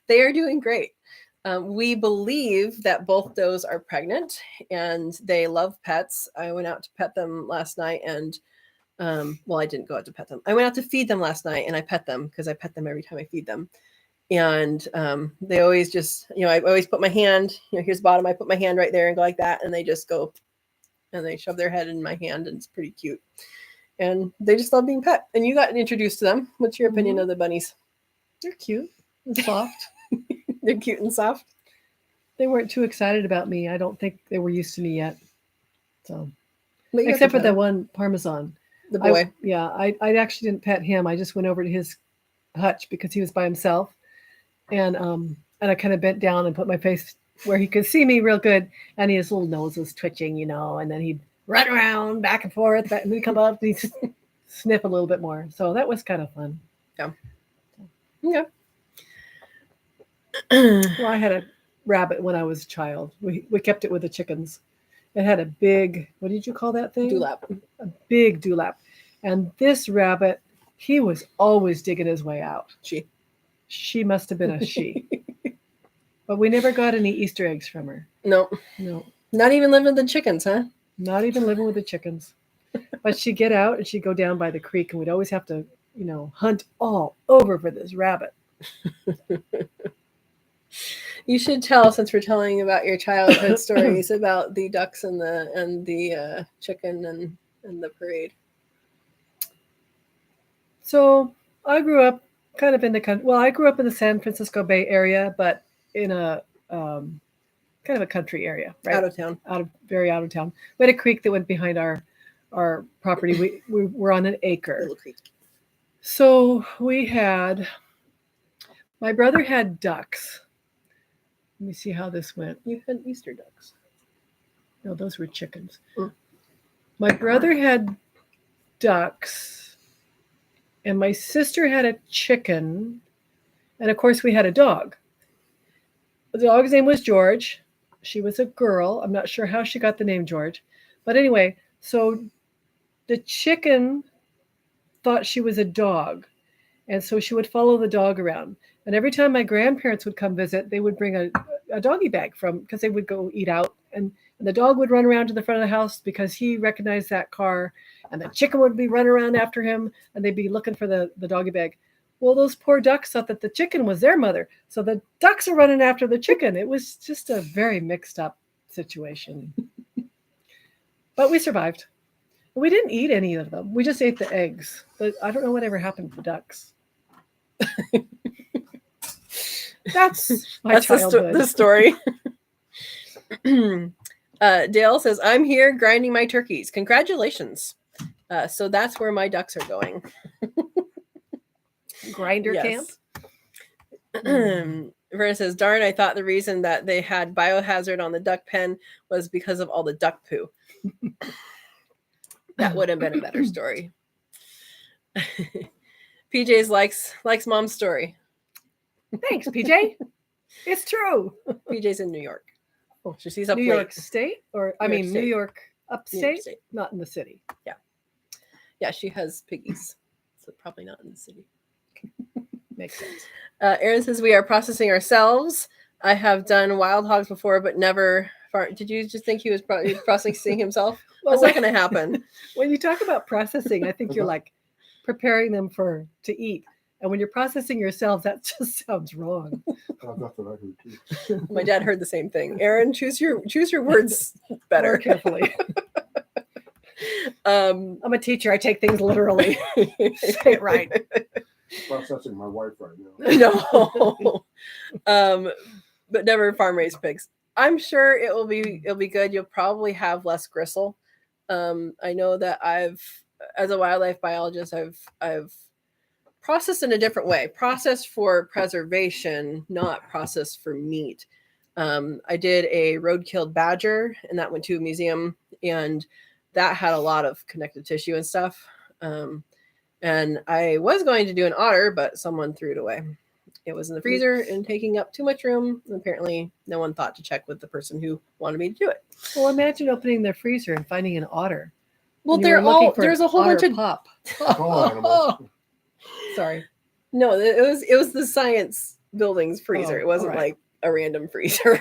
They are doing great. We believe that both those are pregnant and they love pets. I went out to pet them last night and, well, I didn't go out to pet them. I went out to feed them last night and I pet them because I pet them every time I feed them. And they always just, I always put my hand, here's the bottom. I put my hand right there and go like that. And they just go and they shove their head in my hand and it's pretty cute. And they just love being pet. And you got introduced to them. What's your opinion of the bunnies? They're cute and soft. They're cute and soft. They weren't too excited about me. I don't think they were used to me yet. So, But you except for got to pet the them. one Parmesan. The boy. I actually didn't pet him. I just went over to his hutch because he was by himself. And I kind of bent down and put my face where he could see me real good. And his little nose was twitching, and then he'd run around back and forth. And he'd come up and he'd sniff a little bit more. So that was kind of fun. Yeah. Yeah. Well, I had a rabbit when I was a child. We kept it with the chickens. It had a big, what did you call that thing? Dewlap. A big dewlap. And this rabbit, he was always digging his way out. She must have been a she. But we never got any Easter eggs from her. No. Not even living with the chickens, huh? Not even living with the chickens. But she'd get out and she'd go down by the creek and we'd always have to, hunt all over for this rabbit. You should tell, since we're telling about your childhood stories, about the ducks and the chicken and the parade. So I grew up kind of in the country. Well, I grew up in the San Francisco Bay Area, but in a kind of a country area, right? Out of town. Very out of town. We had a creek that went behind our property. We were on an acre. Little creek. So my brother had ducks. Let me see how this went. You had Easter ducks. No, those were chickens. My brother had ducks, and my sister had a chicken, and of course we had a dog. The dog's name was George. She was a girl. I'm not sure how she got the name George. But anyway, so the chicken thought she was a dog. And so she would follow the dog around. And every time my grandparents would come visit, they would bring a doggy bag because they would go eat out. And And the dog would run around to the front of the house because he recognized that car, and the chicken would be running around after him, and they'd be looking for the doggy bag. Well, those poor ducks thought that the chicken was their mother. So the ducks are running after the chicken. It was just a very mixed up situation. But we survived. We didn't eat any of them. We just ate the eggs. But I don't know whatever happened to the ducks. That's my childhood. The story. Dale says, I'm here grinding my turkeys. Congratulations. So that's where my ducks are going. Grinder camp. Verna says, darn, I thought the reason that they had biohazard on the duck pen was because of all the duck poo. That would have been a better story. PJ's likes mom's story. Thanks, PJ. It's true. PJ's in New York. Oh, she's up New late. York State, or I mean New York upstate, New York State. Not in the city. Yeah, she has piggies, so probably not in the city. Makes sense. Aaron says, we are processing ourselves. I have done wild hogs before, but never. Did you just think he was processing himself? Well, That's not going to happen. When you talk about processing, I think you're like preparing them to eat. And when you're processing yourself, that just sounds wrong. That's what I heard too. My dad heard the same thing. Aaron, choose your words better. More carefully. I'm a teacher. I take things literally. Say it right. Processing my wife right now. No. But never farm raised pigs. I'm sure it'll be good. You'll probably have less gristle. I know that as a wildlife biologist, I've processed in a different way. Processed for preservation, not processed for meat. I did a road-killed badger, and that went to a museum, and that had a lot of connective tissue and stuff. And I was going to do an otter, but someone threw it away. It was in the freezer and taking up too much room. And apparently, no one thought to check with the person who wanted me to do it. Well, imagine opening their freezer and finding an otter. Well, there's a whole bunch of pop. Small animals. Sorry. No, it was the science building's freezer. Oh, it wasn't right. like a random freezer.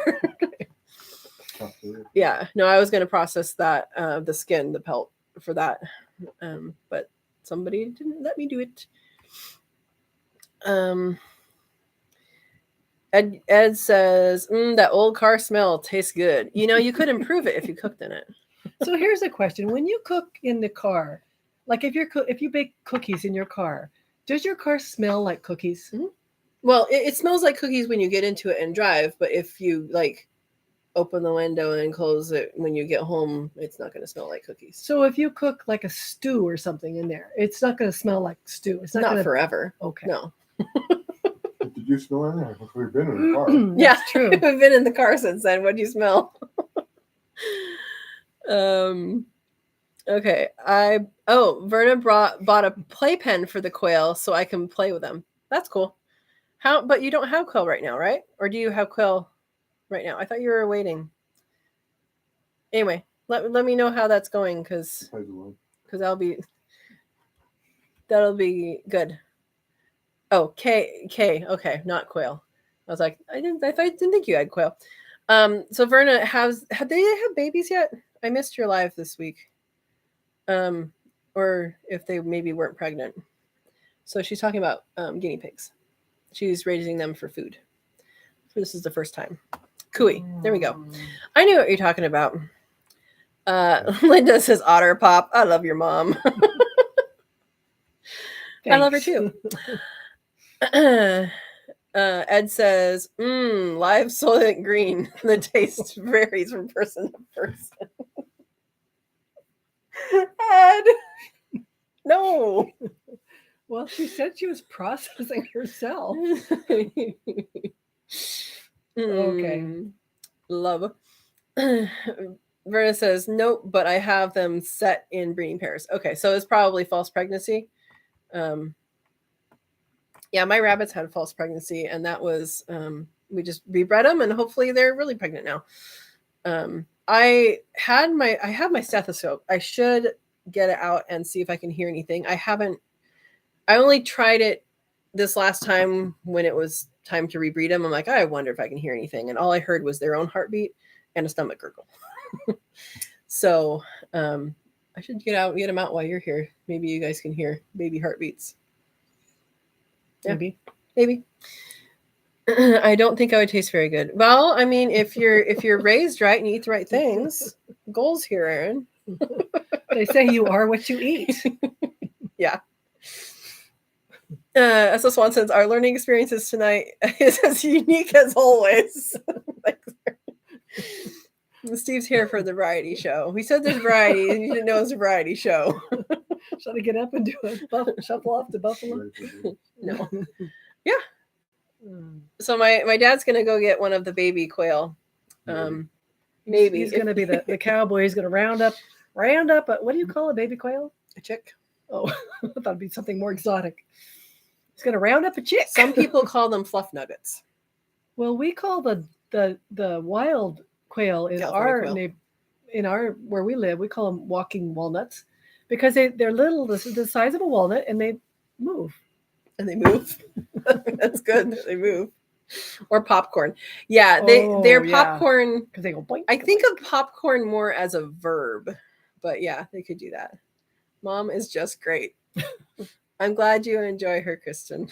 Tough to do. Yeah, no, I was going to process that the skin, the pelt for that, but somebody didn't let me do it. Ed says, that old car smell tastes good. You could improve it if you cooked in it. So here's a question: when you cook in the car, like if you bake cookies in your car, does your car smell like cookies? Mm-hmm. Well, it smells like cookies when you get into it and drive, but if you like open the window and close it when you get home, it's not going to smell like cookies. So if you cook like a stew or something in there, it's not going to smell like stew. It's not Not going to forever. Okay. No. Did you smell in there? We've been in the car. Yeah, That's true. We've been in the car since then. What do you smell? Okay. Verna bought a playpen for the quail so I can play with them. That's cool. But you don't have quail right now, right? Or do you have quail right now? I thought you were waiting. Anyway, let me know how that's going because that'll be good. Oh, K. Okay, not quail. I was like, I didn't think you had quail. So Verna have they had babies yet? I missed your live this week. Or if they maybe weren't pregnant. So she's talking about guinea pigs. She's raising them for food. So this is the first time. Cooey. There we go. I knew what you're talking about. Linda says otter pop. I love your mom. I love her too. Ed says, live Soylent Green. The taste varies from person to person. Ed, no. Well, she said she was processing herself. Okay. Love. Verna says, nope, but I have them set in breeding pairs. Okay, so it's probably false pregnancy. Yeah, my rabbits had false pregnancy, and that was we just rebred them, and hopefully they're really pregnant now. I have my stethoscope. I should get it out and see if I can hear anything. I only tried it this last time when it was time to rebreed them. I'm like, I wonder if I can hear anything, and all I heard was their own heartbeat and a stomach gurgle. So I should get them out while you're here. Maybe you guys can hear baby heartbeats. Yeah. Maybe. I don't think I would taste very good. Well, I mean, if you're raised right and you eat the right things, goals here, Aaron. They say you are what you eat. Yeah. S.O. Swanson's our learning experiences tonight is as unique as always. Steve's here for the variety show. We said there's variety, and you didn't know it was a variety show. Shall I get up and do a shuffle off to Buffalo? No. Yeah. So my dad's gonna go get one of the baby quail. Maybe he's gonna be the cowboy. He's gonna round up. What do you call a baby quail? A chick. Oh, I thought it'd be something more exotic. He's gonna round up a chick. Some people call them fluff nuggets. Well, we call the wild quail in our where we live, we call them walking walnuts because they're little, the size of a walnut, and they move. And they move. That's good. They move. Or popcorn. Yeah, they're popcorn because they go boink. I think of popcorn more as a verb, but yeah, they could do that. Mom is just great. I'm glad you enjoy her, Kristen.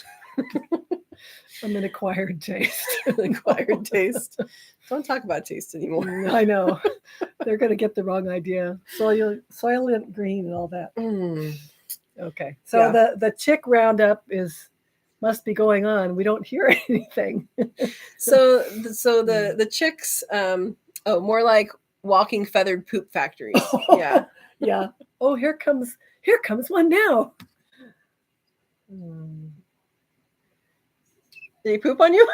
I'm an acquired taste. Acquired taste. Don't talk about taste anymore. I know. They're going to get the wrong idea. Soylent Green and all that. Okay. So the chick roundup must be going on. We don't hear anything. So the chicks, more like walking feathered poop factories. Yeah. Yeah. Oh, here comes one now. Did he poop on you?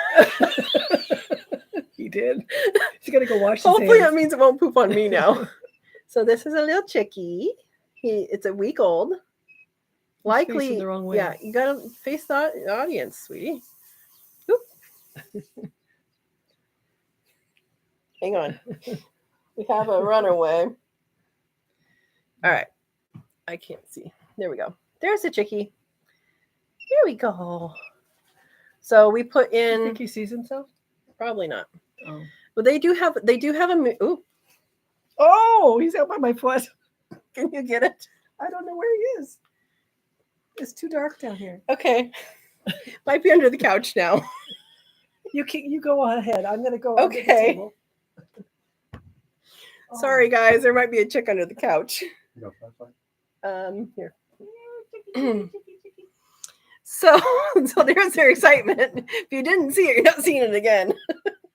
He did. He's gonna go wash his Hopefully hands. that means it won't poop on me now. So this is a little chickie. It's a week old. Likely the wrong way. Yeah, you gotta face the audience, sweetie. Oop. Hang on. We have a runaway. All right. I can't see. There we go. There's the chickie. Here we go. So we put in. You think he sees himself? Probably not. Oh. But they do have a. Ooh. Oh, he's out by my foot. Can you get it? I don't know where he is. It's too dark down here. Okay. Might be under the couch now. You go ahead. I'm gonna go. Okay. Under the table. Sorry, guys. There might be a chick under the couch. Here. So there's their excitement. If you didn't see it, you're not seeing it again.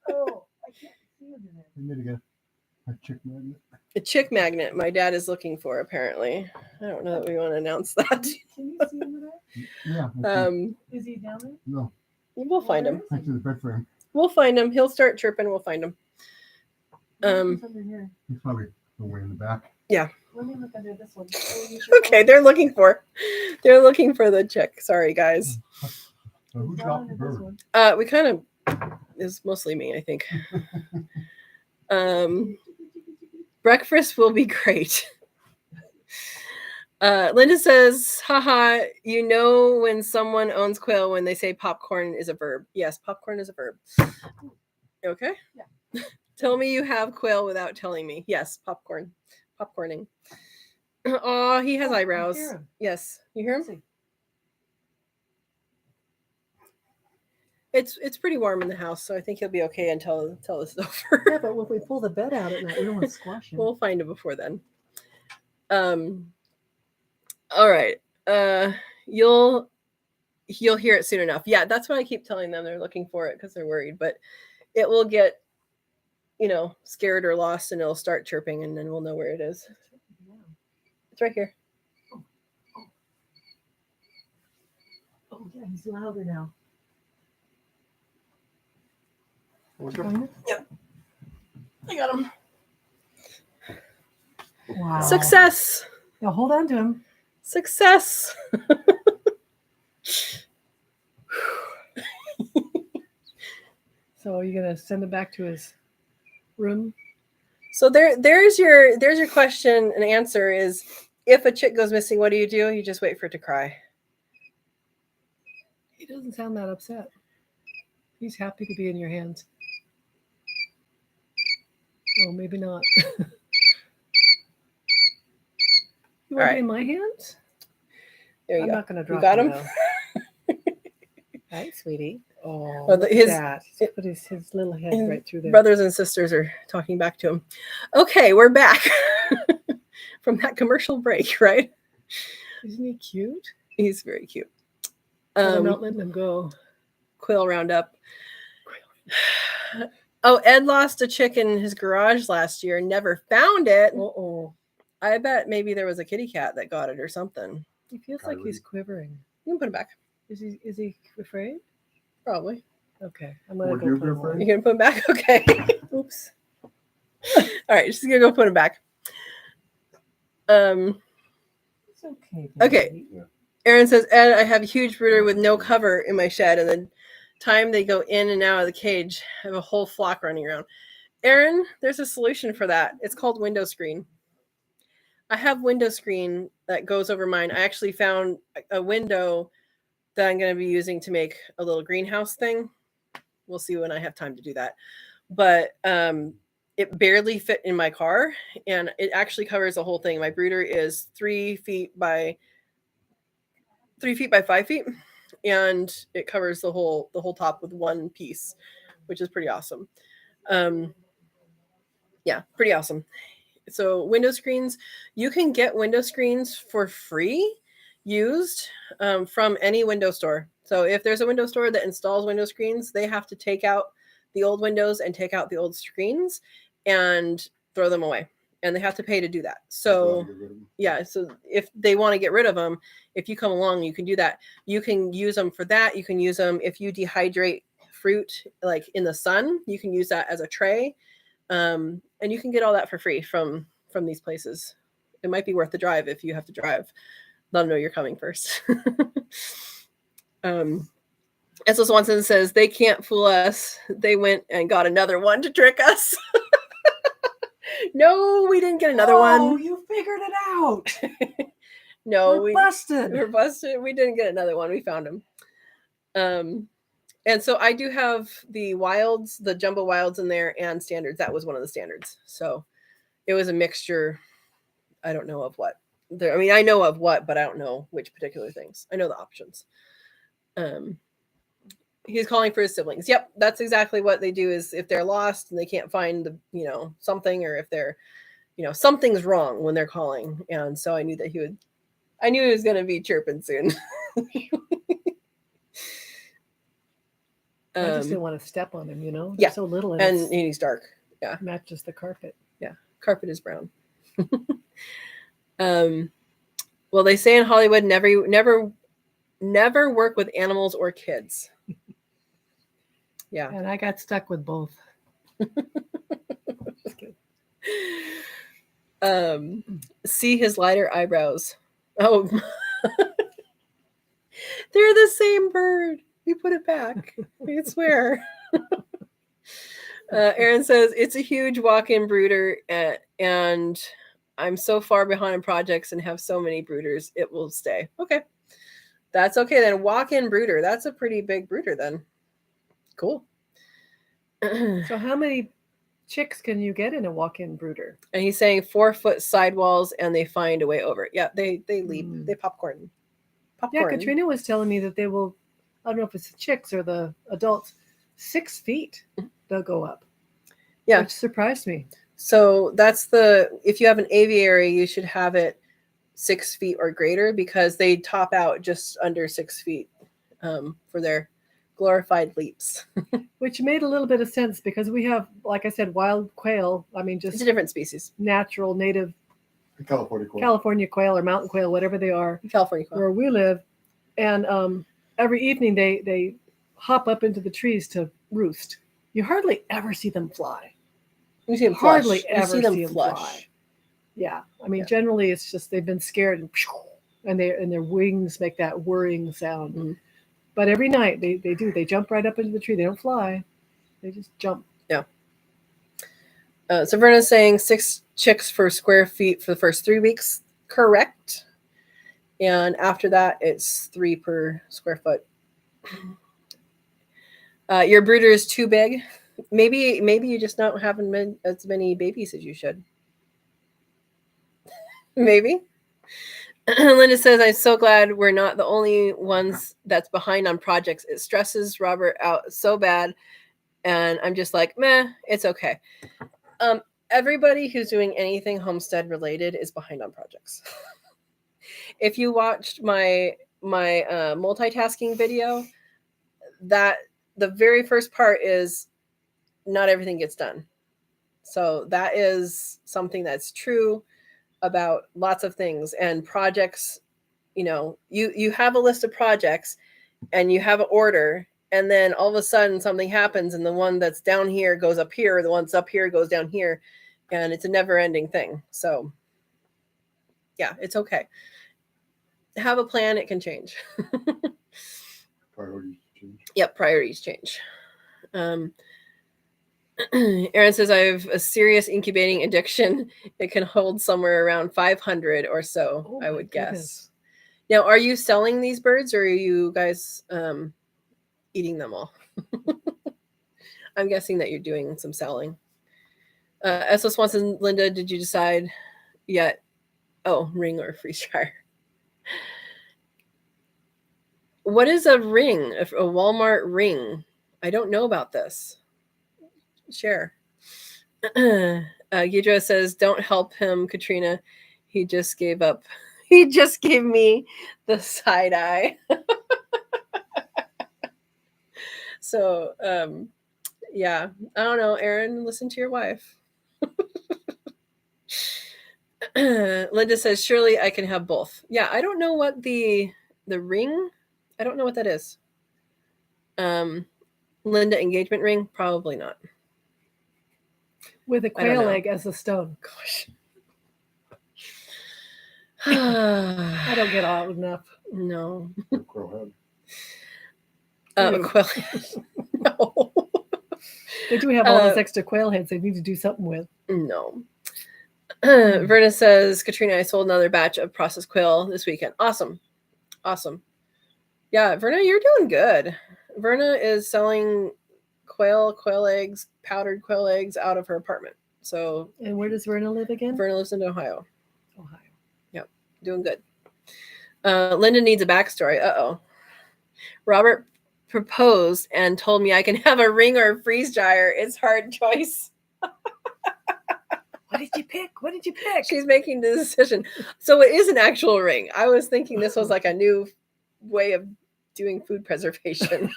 Oh, I can't see it in there. You need to get a chick magnet. A chick magnet my dad is looking for, apparently. I don't know that we want to announce that. Can you see him there? Yeah. Is he down there? No. We'll find him. Next to the bed frame. We'll find him. He'll start chirping. We'll find him. He's under here. He's probably the way in the back. Yeah. Let me look under this one. Okay, they're looking for the chick. Sorry, guys. So who dropped the bird? We kind of is mostly me, I think. Breakfast will be great. Linda says, haha, you know when someone owns quail when they say popcorn is a verb. Yes, popcorn is a verb. Okay? Yeah. Tell me you have quail without telling me. Yes, popcorning. Oh, he has eyebrows. I hear him. Yes. You hear him? See. It's pretty warm in the house, so I think he'll be okay until this is over. Yeah, but if we pull the bed out at night, we don't want to squash him. We'll find him before then. All right. You'll hear it soon enough. Yeah, that's what I keep telling them. They're looking for it because they're worried, but it will get, scared or lost, and it'll start chirping, and then we'll know where it is. It's right here. Oh yeah, he's louder now. Yep. I got him. Wow. Success. Now hold on to him. Success. So are you gonna send him back to his room? So there's your question and answer is, if a chick goes missing, what do? You just wait for it to cry. He doesn't sound that upset. He's happy to be in your hands. Oh, maybe not. You All want right. it in my hands? There you I'm go. not going to drop got him. him? Hi, sweetie. Oh, Oh, look his- at that. He's put his little head His right through there. brothers and sisters are talking back to him. Okay, we're back from that commercial break, right? Isn't he cute? He's very cute. But I'm not letting him go. Quail roundup. Oh, Ed lost a chick in his garage last year. Never found it. Uh-oh. I bet maybe there was a kitty cat that got it or something. He feels like he's quivering. You can put it back. Is he afraid? Probably. Okay. I'm going to Would go you put be him afraid? away. You gonna put him back? Okay. Oops. All right, just gonna go put him back. It's okay. Okay. baby. Aaron says, Ed, I have a huge brooder with no cover in my shed, and the time they go in and out of the cage, I have a whole flock running around. Aaron, there's a solution for that. It's called window screen. I have window screen that goes over mine. I actually found a window that I'm going to be using to make a little greenhouse thing. We'll see when I have time to do that. But it barely fit in my car, and it actually covers the whole thing. My brooder is 3 feet by 5 feet, and it covers the whole top with one piece, which is pretty awesome. Yeah, pretty awesome. So window screens, you can get window screens for free used from any window store. So if there's a window store that installs window screens, they have to take out the old windows and take out the old screens and throw them away, and they have to pay to do that. So yeah, so if they want to get rid of them, if you come along, you can do that. You can use them for that. You can use them if you dehydrate fruit like in the sun. You can use that as a tray, and you can get all that for free from these places. It might be worth the drive if you have to drive. Let them know you're coming first. Essel Swanson says they can't fool us. They went and got another one to trick us. No, we didn't get another one. You figured it out. No, We're busted. We're busted. We didn't get another one. We found him. And so I do have the wilds, the jumbo wilds in there, and standards. That was one of the standards. So it was a mixture. I don't know of what. I mean, I know of what, but I don't know which particular things. I know the options. He's calling for his siblings. Yep, that's exactly what they do. Is if they're lost and they can't find the something, or if they're something's wrong when they're calling. And so I knew that he would. I knew he was going to be chirping soon. I just didn't want to step on him, They're Yeah. so little, And he's dark. Yeah, matches the carpet. Yeah, carpet is brown. Well, they say in Hollywood, never work with animals or kids. Yeah. And I got stuck with both. Just kidding. See his lighter eyebrows. Oh, they're the same bird. We put it back. I swear. Aaron says it's a huge walk-in brooder, and I'm so far behind in projects and have so many brooders. It will stay. Okay, that's okay then. Walk-in brooder. That's a pretty big brooder then. Cool. So how many chicks can you get in a walk-in brooder? And he's saying 4-foot sidewalls, and they find a way over it. Yeah, they leap. They popcorn. Yeah, Katrina was telling me that they will. I don't know if it's the chicks or the adults. 6 feet they'll go up. Yeah, which surprised me. So that's if you have an aviary, you should have it 6 feet or greater, because they top out just under 6 feet for their glorified leaps. Which made a little bit of sense, because we have, like I said, wild quail. I mean, just it's a different species. Natural, native California quail or mountain quail, whatever they are. California quail. Where we live. And every evening they hop up into the trees to roost. You hardly ever see them fly. You see them hardly flush. ever You see them see them flush. fly. Yeah, I mean, generally it's just they've been scared and their wings make that whirring sound. Mm-hmm. But every night they do. They jump right up into the tree. They don't fly. They just jump. Yeah. So Verna's saying 6 chicks per square feet for the first 3 weeks. Correct. And after that, it's 3 per square foot. Your brooder is too big. Maybe you just not having as many babies as you should. Maybe. Linda says, I'm so glad we're not the only ones that's behind on projects. It stresses Robert out so bad. And I'm just like, meh, it's okay. Everybody who's doing anything homestead related is behind on projects. If you watched my multitasking video, that the very first part is not everything gets done. So that is something that's true about lots of things and projects. You have a list of projects and you have an order, and then all of a sudden something happens and the one that's down here goes up here, the one's up here goes down here, and it's a never-ending thing. So yeah, it's okay. Have a plan, it can change. Priorities change. Yep, priorities change. Aaron says, I have a serious incubating addiction. It can hold somewhere around 500 or so, I would guess. Now, are you selling these birds or are you guys eating them all? I'm guessing that you're doing some selling. S.O. Swanson, Linda, did you decide yet? Oh, ring or freeze dryer. What is a ring? A Walmart ring? I don't know about this. Share. Gidra says, don't help him, Katrina. He just gave up. He just gave me the side eye. So, yeah, I don't know, Aaron, listen to your wife. Linda says, surely I can have both. Yeah, I don't know what the ring, I don't know what that is. Linda, engagement ring? Probably not. With a quail egg as a stone. Gosh. I don't get out enough. No. A quail A quail head. No. They do have all those extra quail heads they need to do something with. No. Verna says, Katrina, I sold another batch of processed quail this weekend. Awesome. Yeah, Verna, you're doing good. Verna is selling quail eggs, powdered quail eggs out of her apartment. So, and where does Verna live again? Verna lives in Ohio. Yep, doing good. Linda needs a backstory. Uh-oh. Robert proposed and told me I can have a ring or a freeze dryer. It's hard choice. What did you pick? She's making the decision. So it is an actual ring. I was thinking this was like a new way of doing food preservation.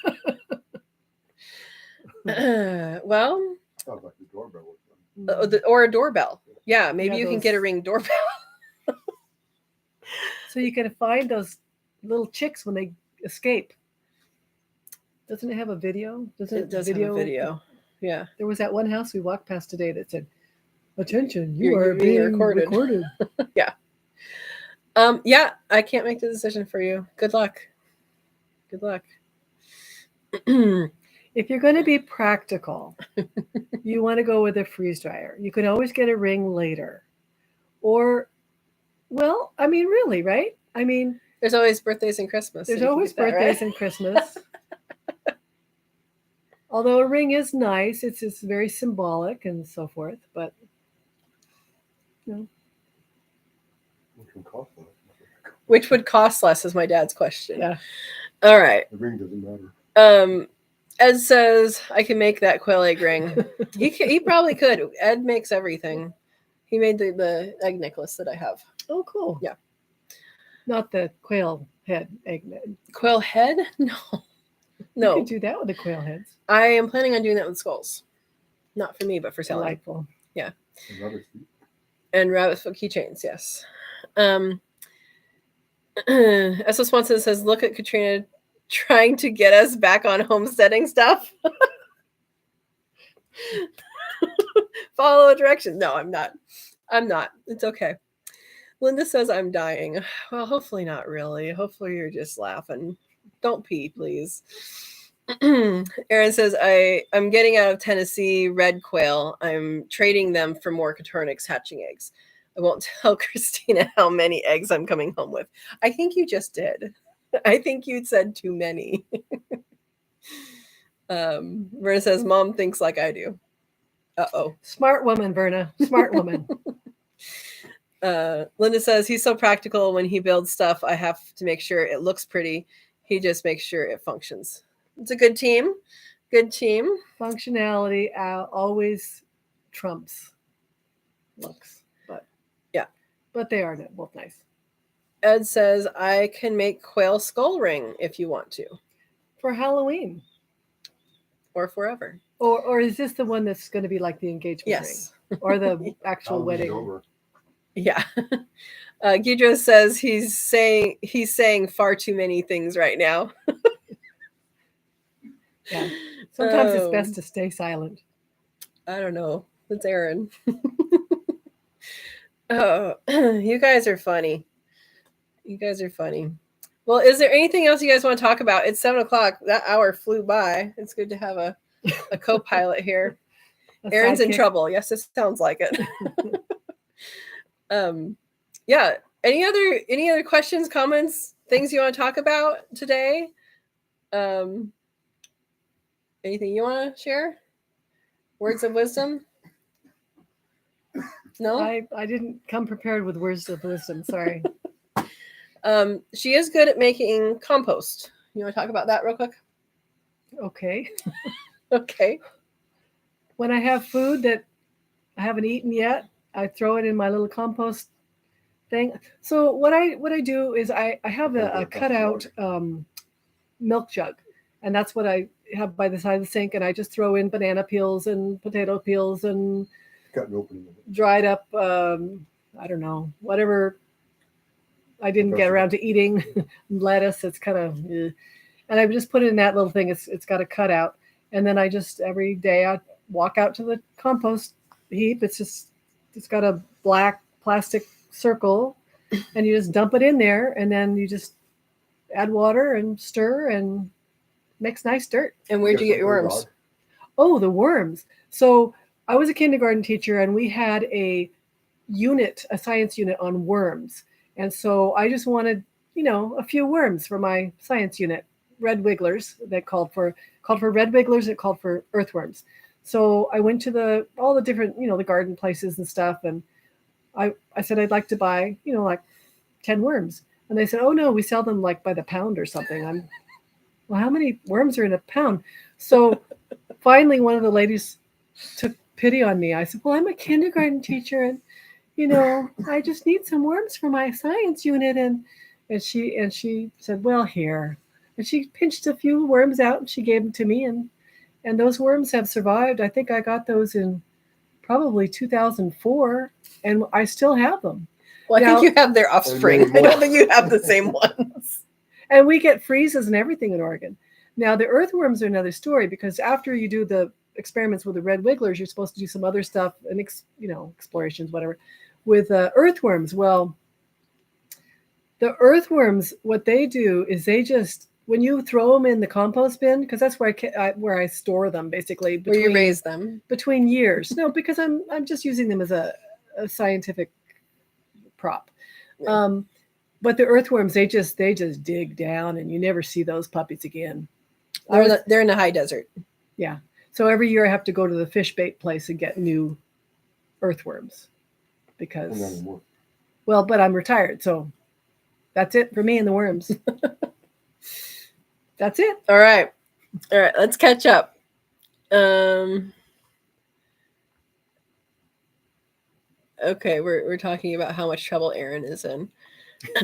Well, sounds like a doorbell. or a doorbell. Yeah, maybe you can get a ring doorbell. So you can find those little chicks when they escape. Doesn't it have a video? It does have a video. Yeah. There was that one house we walked past today that said, attention, you are being being recorded. Yeah. Yeah, I can't make the decision for you. Good luck. If you're going to be practical, you want to go with a freeze dryer. You can always get a ring later. Or, well, I mean, really, right? I mean, there's always birthdays and Christmas. There's always birthdays and Christmas. Although a ring is nice, it's very symbolic and so forth, but Which would cost less is my dad's question. Yeah. All right. The ring doesn't matter. Ed says I can make that quail egg ring. He probably could. Ed makes everything. He made the egg necklace that I have. Oh, cool. Yeah. Not the quail head egg. Quail head? No. You could do that with the quail heads. I am planning on doing that with skulls. Not for me, but for selling. Delightful. Yeah. And rabbit foot keychains, yes. S.O. Swanson says, look at Katrina trying to get us back on homesteading stuff. Follow directions. No, I'm not. It's okay. Linda says I'm dying. Well, hopefully not really. Hopefully you're just laughing. Don't pee, please. Aaron says, I'm getting out of Tennessee red quail. I'm trading them for more Coturnix hatching eggs. I won't tell Christina how many eggs I'm coming home with. I think you just did. I think you said too many. Verna says, Mom thinks like I do. Uh-oh. Smart woman, Verna. Smart woman. Linda says, he's so practical when he builds stuff. I have to make sure it looks pretty. He just makes sure it functions. It's a good team. Good team. Functionality always trumps looks. But yeah. But they are both nice. Ed says, I can make quail skull ring if you want to. For Halloween. Or forever. Or is this the one that's going to be like the engagement ring? Or the actual wedding? Over. Yeah. Gidro says he's saying far too many things right now. Yeah. Sometimes it's best to stay silent. I don't know. It's Aaron. Oh, you guys are funny. You guys are funny. Well, is there anything else you guys want to talk about? It's 7:00. That hour flew by. It's good to have a co-pilot here. Aaron's in trouble. Yes, it sounds like it. Yeah. Any other questions, comments, things you want to talk about today? Anything you want to share? Words of wisdom? No? I didn't come prepared with words of wisdom. Sorry. She is good at making compost. You want to talk about that real quick? Okay. Okay. When I have food that I haven't eaten yet, I throw it in my little compost thing. So what I do is I have a cutout milk jug, and that's what I have by the side of the sink, and I just throw in banana peels and potato peels and dried up I don't know, whatever I didn't get around to eating. Lettuce, it's kind of and I just put it in that little thing. It's got a cutout, and then I just every day I walk out to the compost heap. It's got a black plastic circle, and you just dump it in there, and then you just add water and stir and makes nice dirt. And where'd you get your worms? Oh, the worms. So I was a kindergarten teacher, and we had a science unit on worms. And so I just wanted, a few worms for my science unit. Red wigglers, that called for red wigglers, it called for earthworms. So I went to all the different, the garden places and stuff, and I said I'd like to buy, like 10 worms. And they said, oh no, we sell them like by the pound or something. Well, how many worms are in a pound? So finally one of the ladies took pity on me. I said, well, I'm a kindergarten teacher, and I just need some worms for my science unit. And she said, well, here. And she pinched a few worms out and she gave them to me. And those worms have survived. I think I got those in probably 2004, and I still have them. Well, I think you have their offspring. I don't think you have the same ones. And we get freezes and everything in Oregon. Now, the earthworms are another story, because after you do the experiments with the red wigglers, you're supposed to do some other stuff and, explorations, whatever. With earthworms, well, the earthworms, what they do is they just, when you throw them in the compost bin, because that's where I store them, basically. Where you raise them? Between years. No, because I'm just using them as a scientific prop. Yeah. But the earthworms, they just dig down, and you never see those puppies again. They're in the high desert. Yeah. So every year I have to go to the fish bait place and get new earthworms, because, well, but I'm retired, so that's it for me and the worms. That's it. All right. Let's catch up. Okay, we're talking about how much trouble Aaron is in.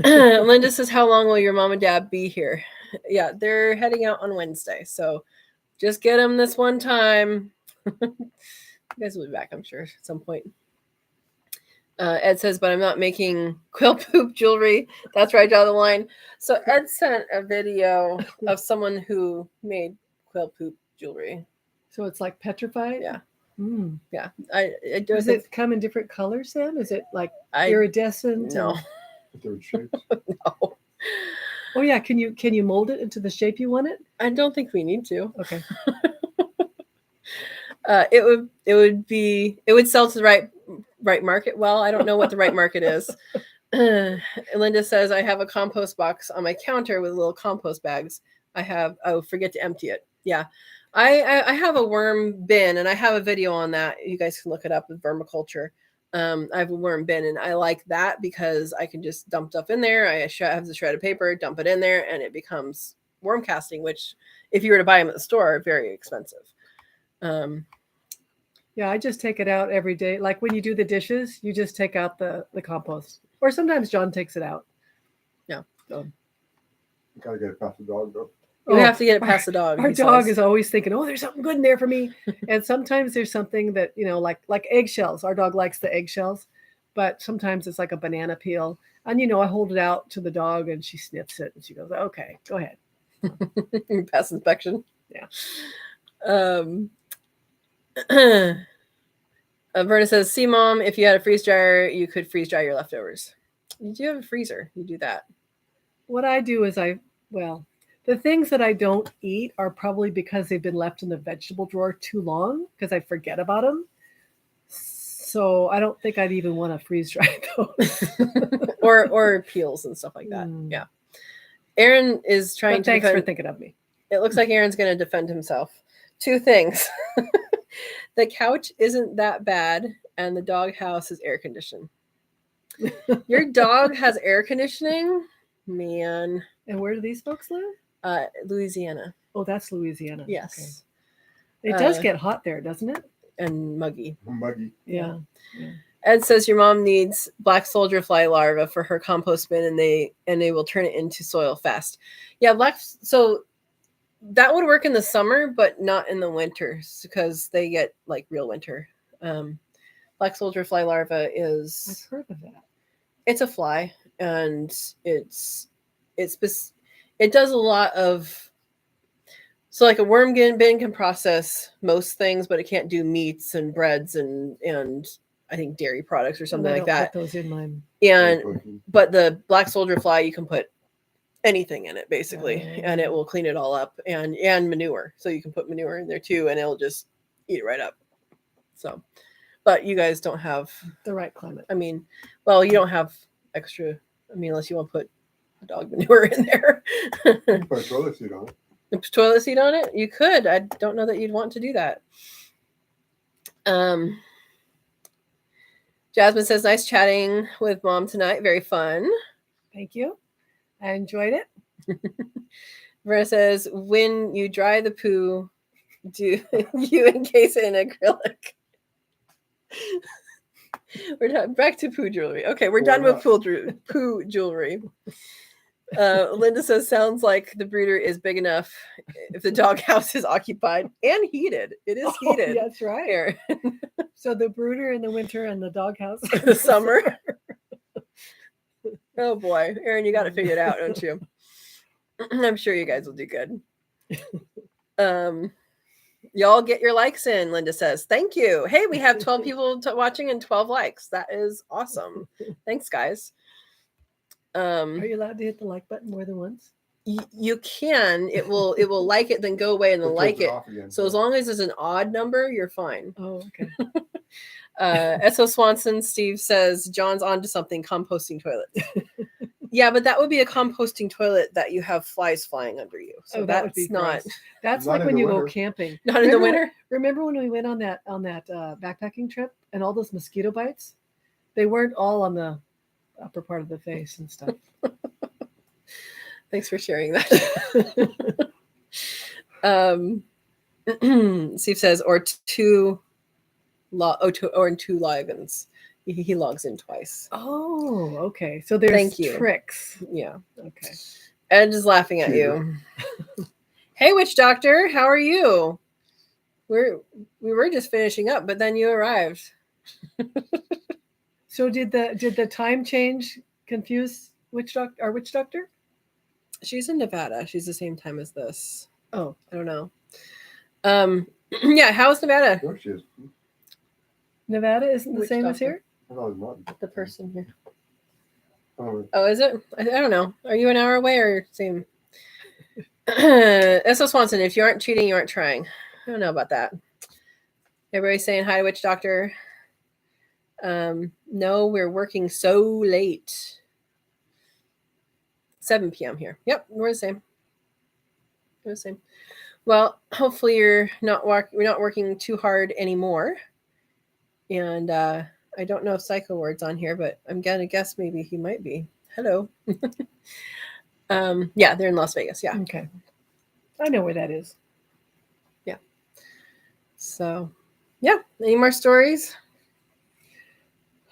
Linda says, how long will your mom and dad be here? Yeah, they're heading out on Wednesday, so just get them this one time. You guys will be back, I'm sure, at some point. Ed says, but I'm not making quail poop jewelry. That's where I draw the line. So Ed sent a video of someone who made quail poop jewelry. So it's like petrified? Yeah. Mm. Yeah. Does it come in different colors then? Is it like iridescent? No. Different shapes? No. Oh yeah. Can you mold it into the shape you want it? I don't think we need to. Okay. It would sell to the right market. Well, I don't know what the right market is. Linda says, I have a compost box on my counter with little compost bags. Forget to empty it. Yeah. I have a worm bin, and I have a video on that. You guys can look it up with vermiculture. I have a worm bin, and I like that because I can just dump stuff in there. I have the shredded paper, dump it in there, and it becomes worm casting, which if you were to buy them at the store, are very expensive. Yeah, I just take it out every day. Like when you do the dishes, you just take out the compost. Or sometimes John takes it out. Yeah. So. You gotta get it past the dog though. You have to get it past the dog. Our dog is always thinking, "Oh, there's something good in there for me." And sometimes there's something that, like eggshells. Our dog likes the eggshells, but sometimes it's like a banana peel. And I hold it out to the dog and she sniffs it and she goes, "Okay, go ahead." Pass inspection. Yeah. Verna says, "See, Mom, if you had a freeze dryer, you could freeze dry your leftovers." You do have a freezer. You do that. What I do is the things that I don't eat are probably because they've been left in the vegetable drawer too long because I forget about them. So I don't think I'd even want to freeze dry those. or peels and stuff like that. Yeah. Aaron is trying to thanks for thinking of me. It looks like Aaron's going to defend himself. 2 things. The couch isn't that bad, and the doghouse is air conditioned. Your dog has air conditioning? Man. And where do these folks live? Louisiana. Oh, that's Louisiana. Yes. Okay. It does get hot there, doesn't it? And muggy. Muggy. Yeah. Ed says your mom needs black soldier fly larvae for her compost bin, and they will turn it into soil fast. Yeah, so that would work in the summer, but not in the winter because they get like real winter. Black soldier fly larva is. I've heard of that. It's a fly, and it does a lot of. So like a worm bin can process most things, but it can't do meats and breads and I think dairy products or something like that. Put those in mine. But the black soldier fly, you can put anything in it basically, and it will clean it all up and manure. So you can put manure in there too, and it'll just eat it right up. So, but you guys don't have the right climate. I mean, well, you don't have extra. I mean, unless you want to put dog manure in there. You can put a toilet seat on it. Toilet seat on it? You could. I don't know that you'd want to do that. Jasmine says, "Nice chatting with Mom tonight. Very fun." Thank you. I enjoyed it. Vera says, "When you dry the poo, do you encase it in acrylic?" We're back to poo jewelry. Okay, we're done with poo jewelry. Linda says, "Sounds like the brooder is big enough if the doghouse is occupied and heated. It is heated." That's right. Here. So the brooder in the winter and the doghouse in the summer. Oh boy, Aaron, you got to figure it out, don't you? I'm sure you guys will do good. Y'all get your likes in, Linda says. Thank you. Hey, we have 12 people watching and 12 likes. That is awesome. Thanks, guys. Are you allowed to hit the like button more than once? You can. It will like it, then go away, and then like it. So as long as it's an odd number, you're fine. Oh, okay. S.O. Swanson, Steve says, "John's onto something, composting toilets." Yeah, but that would be a composting toilet that you have flies flying under you. So that would be not. That's like when you go camping. Not in the winter. Remember when we went on that backpacking trip and all those mosquito bites? They weren't all on the upper part of the face and stuff. Thanks for sharing that. Steve says, or two livens. He logs in twice. Oh, okay. So there's tricks. Yeah. Okay. Ed is laughing at you. Hey, witch doctor, how are you? We were just finishing up, but then you arrived. So did the time change confuse our witch doctor? She's in Nevada. She's the same time as this. Oh, I don't know. Yeah, how's Nevada? There she is. Nevada isn't the same as here? The person here. Oh, is it? I don't know. Are you an hour away or same? S.O. Swanson, if you aren't cheating, you aren't trying. I don't know about that. Everybody's saying hi to witch doctor. No, we're working so late. 7 p.m. here. Yep, we're the same. Well, hopefully we're not working too hard anymore. And I don't know if Psycho Ward's on here, but I'm gonna guess maybe he might be. Hello. Yeah, they're in Las Vegas. Yeah. Okay. I know where that is. So, yeah. Any more stories?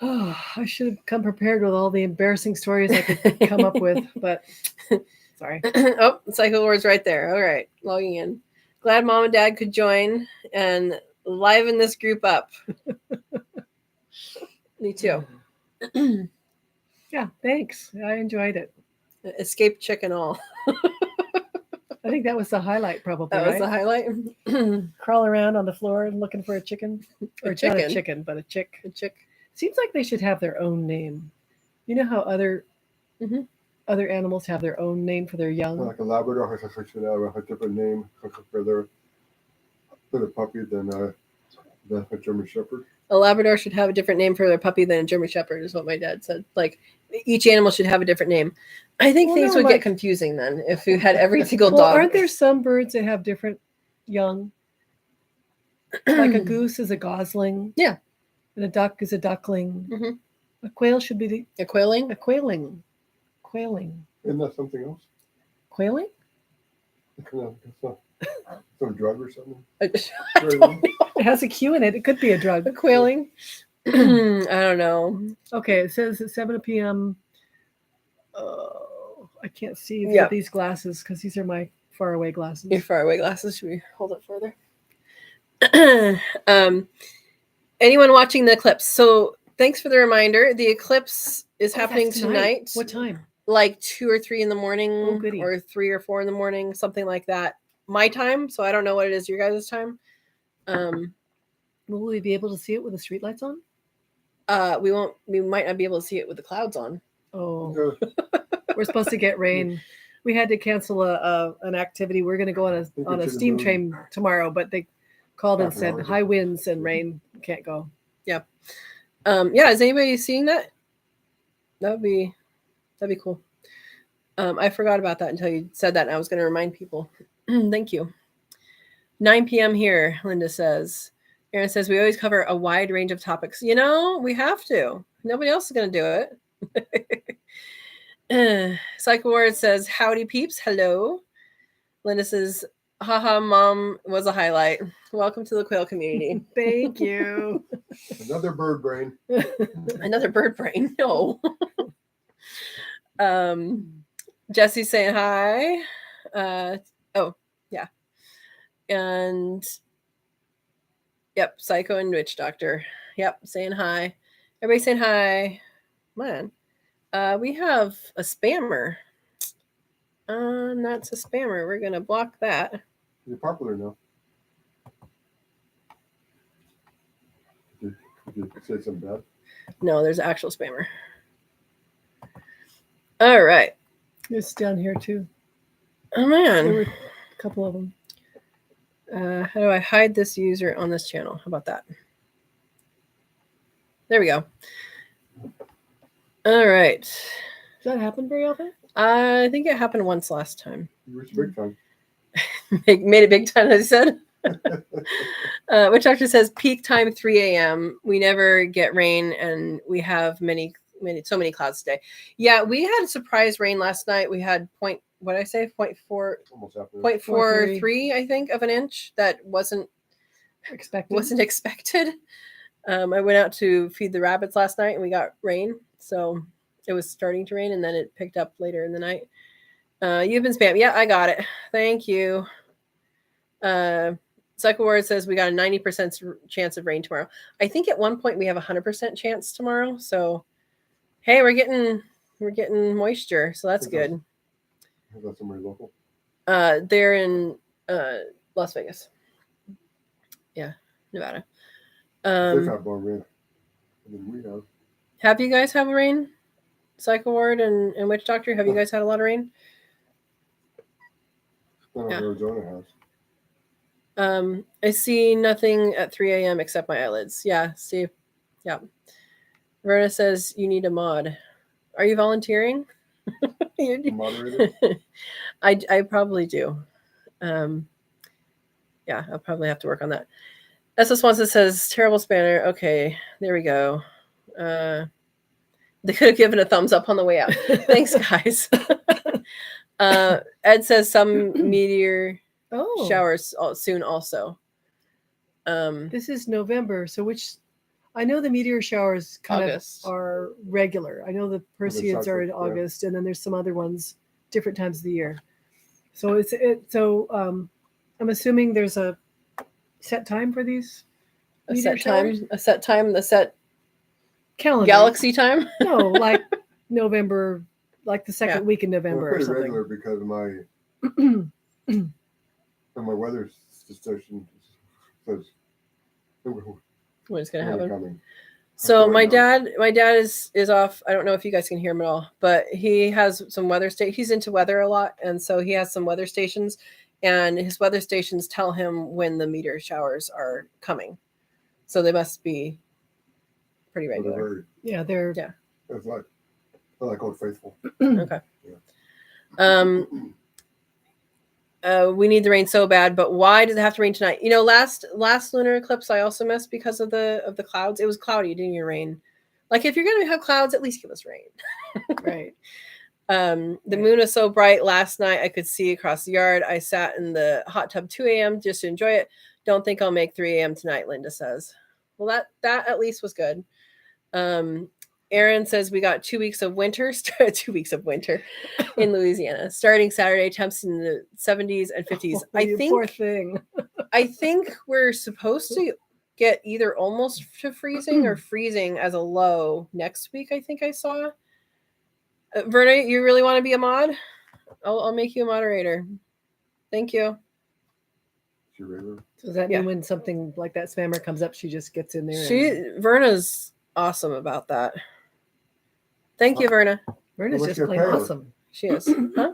Oh, I should have come prepared with all the embarrassing stories I could come up with, but sorry. Oh, Psycho Ward's right there. All right, logging in. Glad Mom and Dad could join and liven this group up. Me too. Yeah, thanks. I enjoyed it. Escape chicken all. I think that was the highlight, probably. That was right? the highlight. Crawl around on the floor and looking for a chicken, or not a chicken. chicken, but a chick. A chick. Seems like they should have their own name. You know how other Mhm. other animals have their own name for their young. Like a Labrador should have a different name for their puppy than a German Shepherd. A Labrador should have a different name for their puppy than a German Shepherd, is what my dad said. Like each animal should have a different name. I think Well, things no, would like- get confusing then if you had every single Well, dog. aren't there some birds that have different young? Like a goose is a gosling. Yeah. And a duck is a duckling. Mhm. A quail should be A quailing? a quailing. Quailing. Isn't that something else? Quailing? It's some drug or something. I Very don't well. It has a Q in it. It could be a drug. A quailing? I don't know. Okay, it says at 7 p.m. Oh, I can't see Yeah. these glasses because these are my faraway glasses. Your faraway glasses. Should we hold it further? Anyone watching the eclipse? So thanks for the reminder. The eclipse is happening That's tonight. What time? Like 2 or 3 in the morning, Oh, goody. or 3 or 4 in the morning, something like that. My time. So I don't know what it is your guys' time. Will we be able to see it with the streetlights on? We won't. We might not be able to see it with the clouds on. Oh, we're supposed to get rain. We had to cancel an activity. We're going to go on a steam train tomorrow, but they called and said high winds and rain. Can't go. Yeah. Is anybody seeing that? That'd be cool. I forgot about that until you said that, and I was going to remind people. Thank you. 9 p.m. here, Linda says. Erin says, we always cover a wide range of topics. You know, we have to. Nobody else is going to do it. Psycho Ward says, howdy peeps. Hello. Linda says, haha, mom was a highlight. Welcome to the quail community. Thank you. Another bird brain. Another bird brain. No. Jesse's saying hi. Yeah. And yep, Psycho and Witch Doctor. Yep, saying hi. Everybody saying hi. Man. We have a spammer. That's a spammer. We're gonna block that. You're popular now. Did you say something bad? No, there's an actual spammer. All right. It's down here too. Oh There were man. a couple of them. How do I hide this user on this channel? How about that? There we go. All right. Does that happen very often? I think it happened once last time. You reached big time. Made it big time, as I said. Witch Doctor says peak time 3 a.m. We never get rain, and we have so many clouds today. Yeah, we had surprise rain last night. We had what did I say? 0.4, Almost happened. 0.43, I think, of an inch. That wasn't expected. I went out to feed the rabbits last night, and we got rain. So it was starting to rain, and then it picked up later in the night. You've been spammed. Yeah, I got it. Thank you. Psycho Ward says we got a 90% chance of rain tomorrow. I think at one point we have a 100% chance tomorrow. So, hey, we're getting moisture, so that's good. Is that somebody local? They're in Las Vegas. Yeah, Nevada. They've had more rain than we have. Have you guys have rain? Psycho Ward and Witch Doctor, have you guys had a lot of rain? No, Yeah. Arizona has. I see nothing at 3 a.m. except my eyelids. Yeah, see. Yeah. Verna says you need a mod. Are you volunteering? Moderator. I probably do. Yeah, I'll probably have to work on that. S.S. Swanson says, terrible spanner. Okay, there we go. They could have given a thumbs up on the way out. Thanks, guys. Ed says some meteor showers soon also. This is November, so I know the meteor showers kind August. of are regular. I know the Perseids are in yeah. August, and then there's some other ones different times of the year. So I'm assuming there's a set time for these meteor showers? a set Calendar. galaxy time. No, like November, like the second week in November Well, or pretty something. regular because my weather station says When it's gonna when they're happen. coming. So Right my dad is off. I don't know if you guys can hear him at all, but he has some weather he's into weather a lot, and so he has some weather stations, and his weather stations tell him when the meteor showers are coming. So they must be pretty regular. They're It's like Old Faithful. Okay. We need the rain so bad, but why does it have to rain tonight? Last lunar eclipse I also missed because of the clouds. It was cloudy, it didn't even rain. Like, if you're gonna have clouds, at least give us rain. right. The moon was so bright last night I could see across the yard. I sat in the hot tub 2 a.m. just to enjoy it. Don't think I'll make 3 a.m. tonight, Linda says. Well, that at least was good. Aaron says we got 2 weeks of winter, 2 weeks of winter in Louisiana, starting Saturday, temps in the 70s and 50s. Poor thing. I think we're supposed to get either almost to freezing or freezing as a low next week. I think I saw. Verna, you really want to be a mod? I'll make you a moderator. Thank you. So does that mean when something like that spammer comes up, she just gets in there? Verna's awesome about that. Thank you, Verna. Verna's just plain awesome. She is. Huh?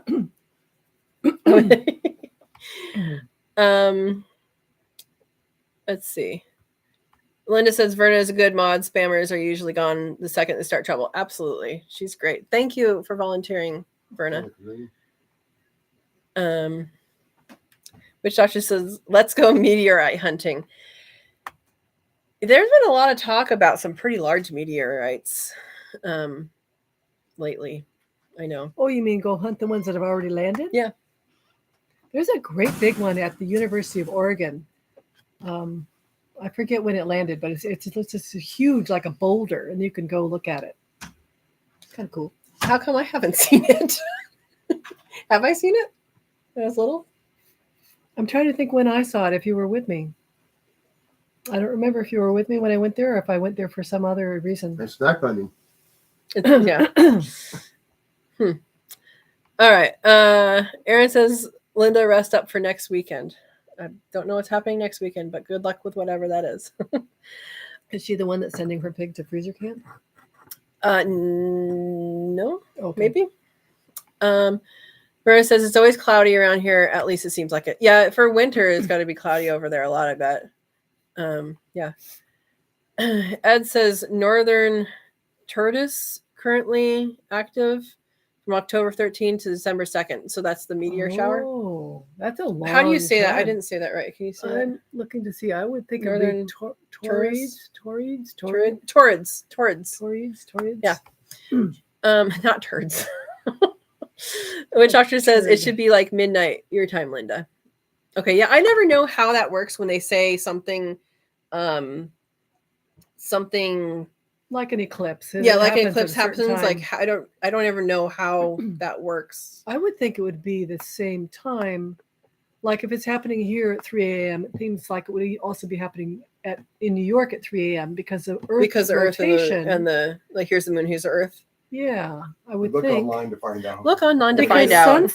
Let's see. Linda says Verna is a good mod. Spammers are usually gone the second they start trouble. Absolutely. She's great. Thank you for volunteering, Verna. Witch Doctor says, let's go meteorite hunting. There's been a lot of talk about some pretty large meteorites lately. I know. Oh, you mean go hunt the ones that have already landed? Yeah. There's a great big one at the University of Oregon. I forget when it landed, but it's just huge, like a boulder, and you can go look at it. It's kind of cool. How come I haven't seen it? Have I seen it when I was little? I'm trying to think when I saw it, if you were with me. I don't remember if you were with me when I went there or if I went there for some other reason. It's snack hunting. Yeah. All right. Aaron says, Linda, rest up for next weekend. I don't know what's happening next weekend, but good luck with whatever that is. Is she the one that's sending her pig to freezer camp? No. Okay. Maybe. Verna says it's always cloudy around here. At least it seems like it. Yeah, for winter it's got to be cloudy over there a lot, I bet. Yeah. Ed says northern tortoise currently active from October 13th to December 2nd. So that's the meteor shower. Oh, that's a long How do you say that? I time. didn't say that right. Can you say that? I'm looking to see. I would think Northern it would be Torrids. Yeah. Not turds. Witch Doctor says it should be like midnight your time, Linda. Okay, yeah, I never know how that works when they say something something like an eclipse. Yeah, like an eclipse happens. Like I don't ever know how that works. I would think it would be the same time. Like if it's happening here at 3 a.m., it seems like it would also be happening in New York at 3 a.m. because of Earth's rotation. and the like here's the moon, here's the Earth. Yeah, I would look think. online to find out. Look online to because find out.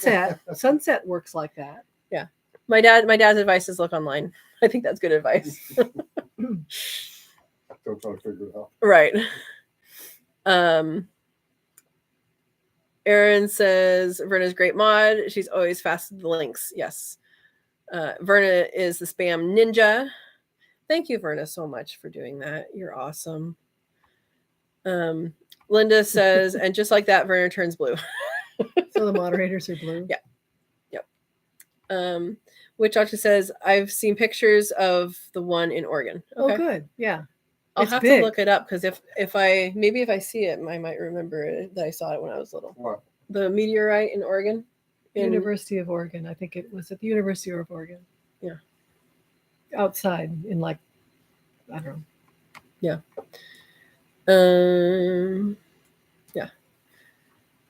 Sunset works like that. Yeah. My dad's advice is look online. I think that's good advice. Don't try to figure it out. Right. Erin says Verna's great mod. She's always fast with the links. Yes. Verna is the spam ninja. Thank you, Verna, so much for doing that. You're awesome. Linda says, and just like that, Verna turns blue. So the moderators are blue. Yeah. Yep. Witch Doctor says, I've seen pictures of the one in Oregon. Okay. Oh, good. Yeah. I'll It's have big. to look it up because if I see it, I might remember it, that I saw it when I was little. What? The meteorite in Oregon. University of Oregon. I think it was at the University of Oregon. Yeah. Outside in like, I don't know. Yeah.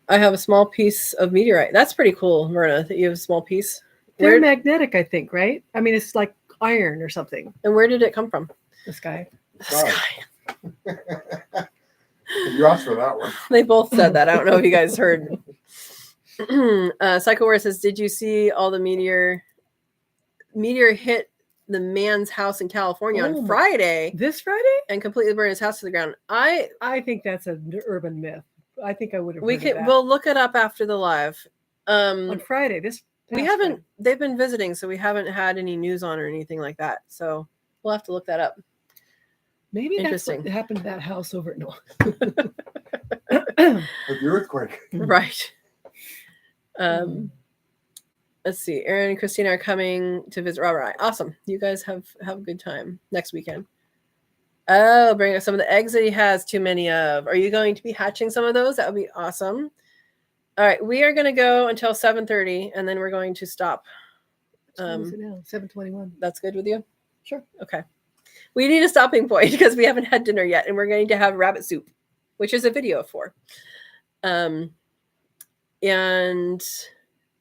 I have a small piece of meteorite. That's pretty cool, Myrna, that you have a small piece. They're magnetic, I think, right? I mean, it's like iron or something. And where did it come from? The sky. The sky. You asked for that one. They both said that. I don't know if you guys heard. Psycho War says, did you see all the meteor hit the man's house in California on Friday? This Friday? And completely burned his house to the ground. I think that's an urban myth. I think I would have. We'll look it up after the live. On Friday. They've been visiting, so we haven't had any news on or anything like that. So we'll have to look that up. Maybe that's what happened to that house over at North. With the earthquake. Right. Let's see. Aaron and Christina are coming to visit Robert. Awesome. You guys have a good time next weekend. Oh, bring us some of the eggs that he has too many of. Are you going to be hatching some of those? That would be awesome. All right. We are going to go until 7:30, and then we're going to stop. 7:21. That's good with you? Sure. Okay. We need a stopping point because we haven't had dinner yet, and we're going to have rabbit soup, which is a video for. And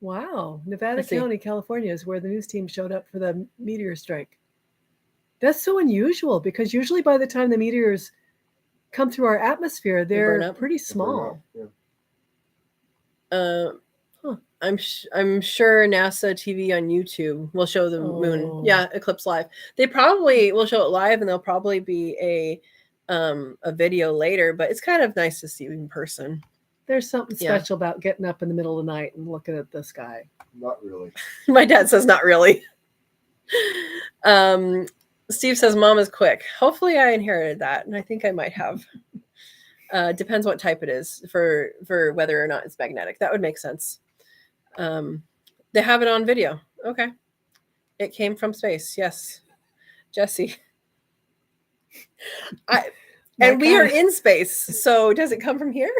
wow, Nevada County, California is where the news team showed up for the meteor strike. That's so unusual because usually by the time the meteors come through our atmosphere, they're pretty small. I'm sure NASA TV on YouTube will show the moon. Yeah, Eclipse Live. They probably will show it live, and there'll probably be a video later. But it's kind of nice to see in person. There's something special about getting up in the middle of the night and looking at the sky. Not really. My dad says not really. Steve says mom is quick. Hopefully I inherited that, and I think I might have. Depends what type it is for whether or not it's magnetic. That would make sense. They have it on video. Okay. It came from space. Yes. Jesse. We are in space. So does it come from here?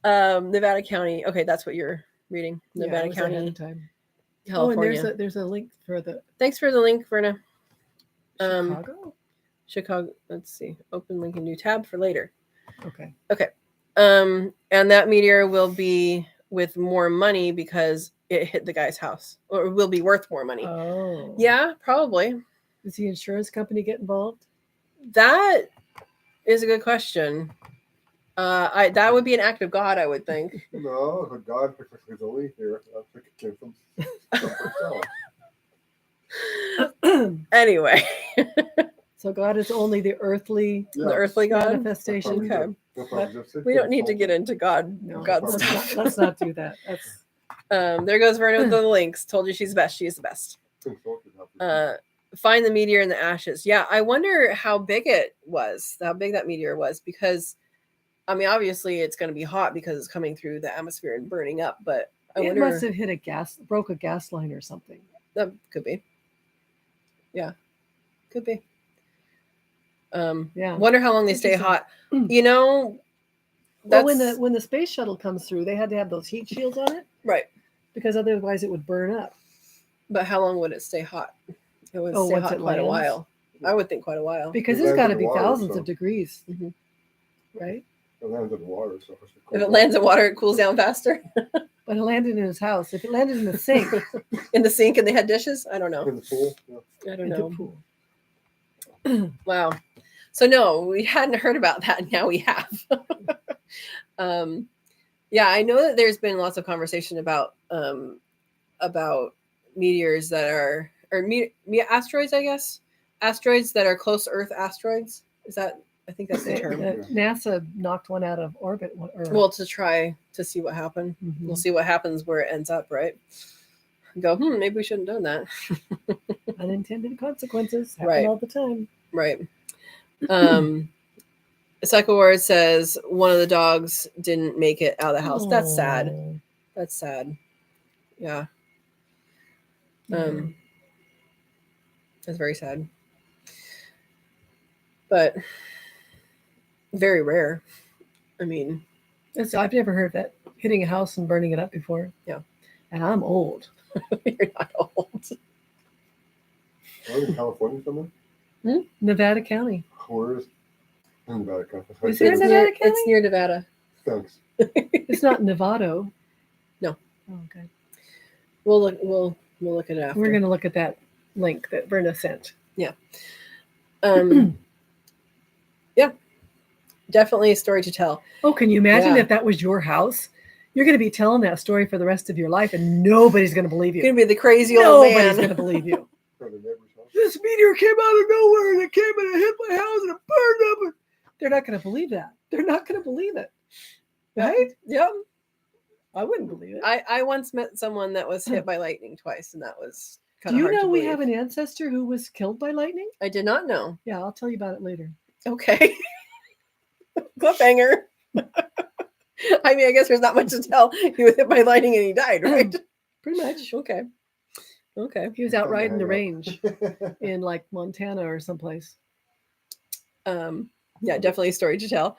Nevada County. Okay, that's what you're reading. Nevada County. California. And there's a link for the. Thanks for the link, Verna. Chicago. Let's see. Open link in new tab for later. Okay. And that meteor will be with more money because it hit the guy's house, or will be worth more money. Oh. Yeah, probably. Does the insurance company get involved? That is a good question. That would be an act of God, I would think. No, God is only here. I think it came from. Anyway. So God is only the earthly, the earthly God manifestation. Okay. We don't need to get into God stuff. Let's not do that. That's. There goes Verna with the links. Told you she's the best. She is the best. Find the meteor in the ashes. Yeah, I wonder how big that meteor was, because I mean, obviously it's going to be hot because it's coming through the atmosphere and burning up, but I wonder. It must have hit broke a gas line or something. That could be. Yeah, could be. Wonder how long they stay hot. You know, well, when the space shuttle comes through, they had to have those heat shields on it, right? Because otherwise it would burn up. But how long would it stay hot? It would stay hot quite a while. I would think quite a while. Because it's got to be thousands of degrees, right? It lands in water, so if it lands in water, it cools down faster. But it landed in his house. If it landed in the sink, in the sink, and they had dishes, I don't know. In the pool, I don't know. Wow. So no, we hadn't heard about that. Now we have. Yeah, I know that there's been lots of conversation about meteors that are asteroids, I guess. Asteroids that are close to Earth asteroids. Is that? I think that's the term. NASA knocked one out of orbit. Well, to try to see what happened. Mm-hmm. We'll see what happens where it ends up, right? Go, maybe we shouldn't have done that. Unintended consequences happen all the time. Right. Psycho Ward says one of the dogs didn't make it out of the house. That's sad. That's sad. Yeah. It's very sad, but very rare. I mean, I've never heard of that hitting a house and burning it up before. Yeah. And I'm old. you're not old. Are we in California somewhere? Nevada County. Where is in Nevada County? Is it It's Nevada near, County? it's near Nevada. Thanks. It's not Nevada. No. Oh, okay. We'll look at it after. We're going to look at that link that Verna sent. Yeah, definitely a story to tell. Oh, can you imagine Yeah. if that was your house? You're going to be telling that story for the rest of your life, and nobody's going to believe You're you. gonna be the crazy old Nobody's man. going to believe you. From the neighbor's house. This meteor came out of nowhere and it came and it hit my house and it burned up. And they're not going to believe that. They're not going to believe it. Right? Yep. I wouldn't believe it. I once met someone that was hit by lightning twice, and that was kind Do of you hard know to we believe. have an ancestor who was killed by lightning? I did not know. Yeah, I'll tell you about it later. Okay. Cliffhanger. I mean, I guess there's not much to tell. He was hit by lightning and he died, right? Pretty much. Okay. Okay. He was out Time to riding the hang range up. in like Montana or someplace. Yeah, definitely a story to tell.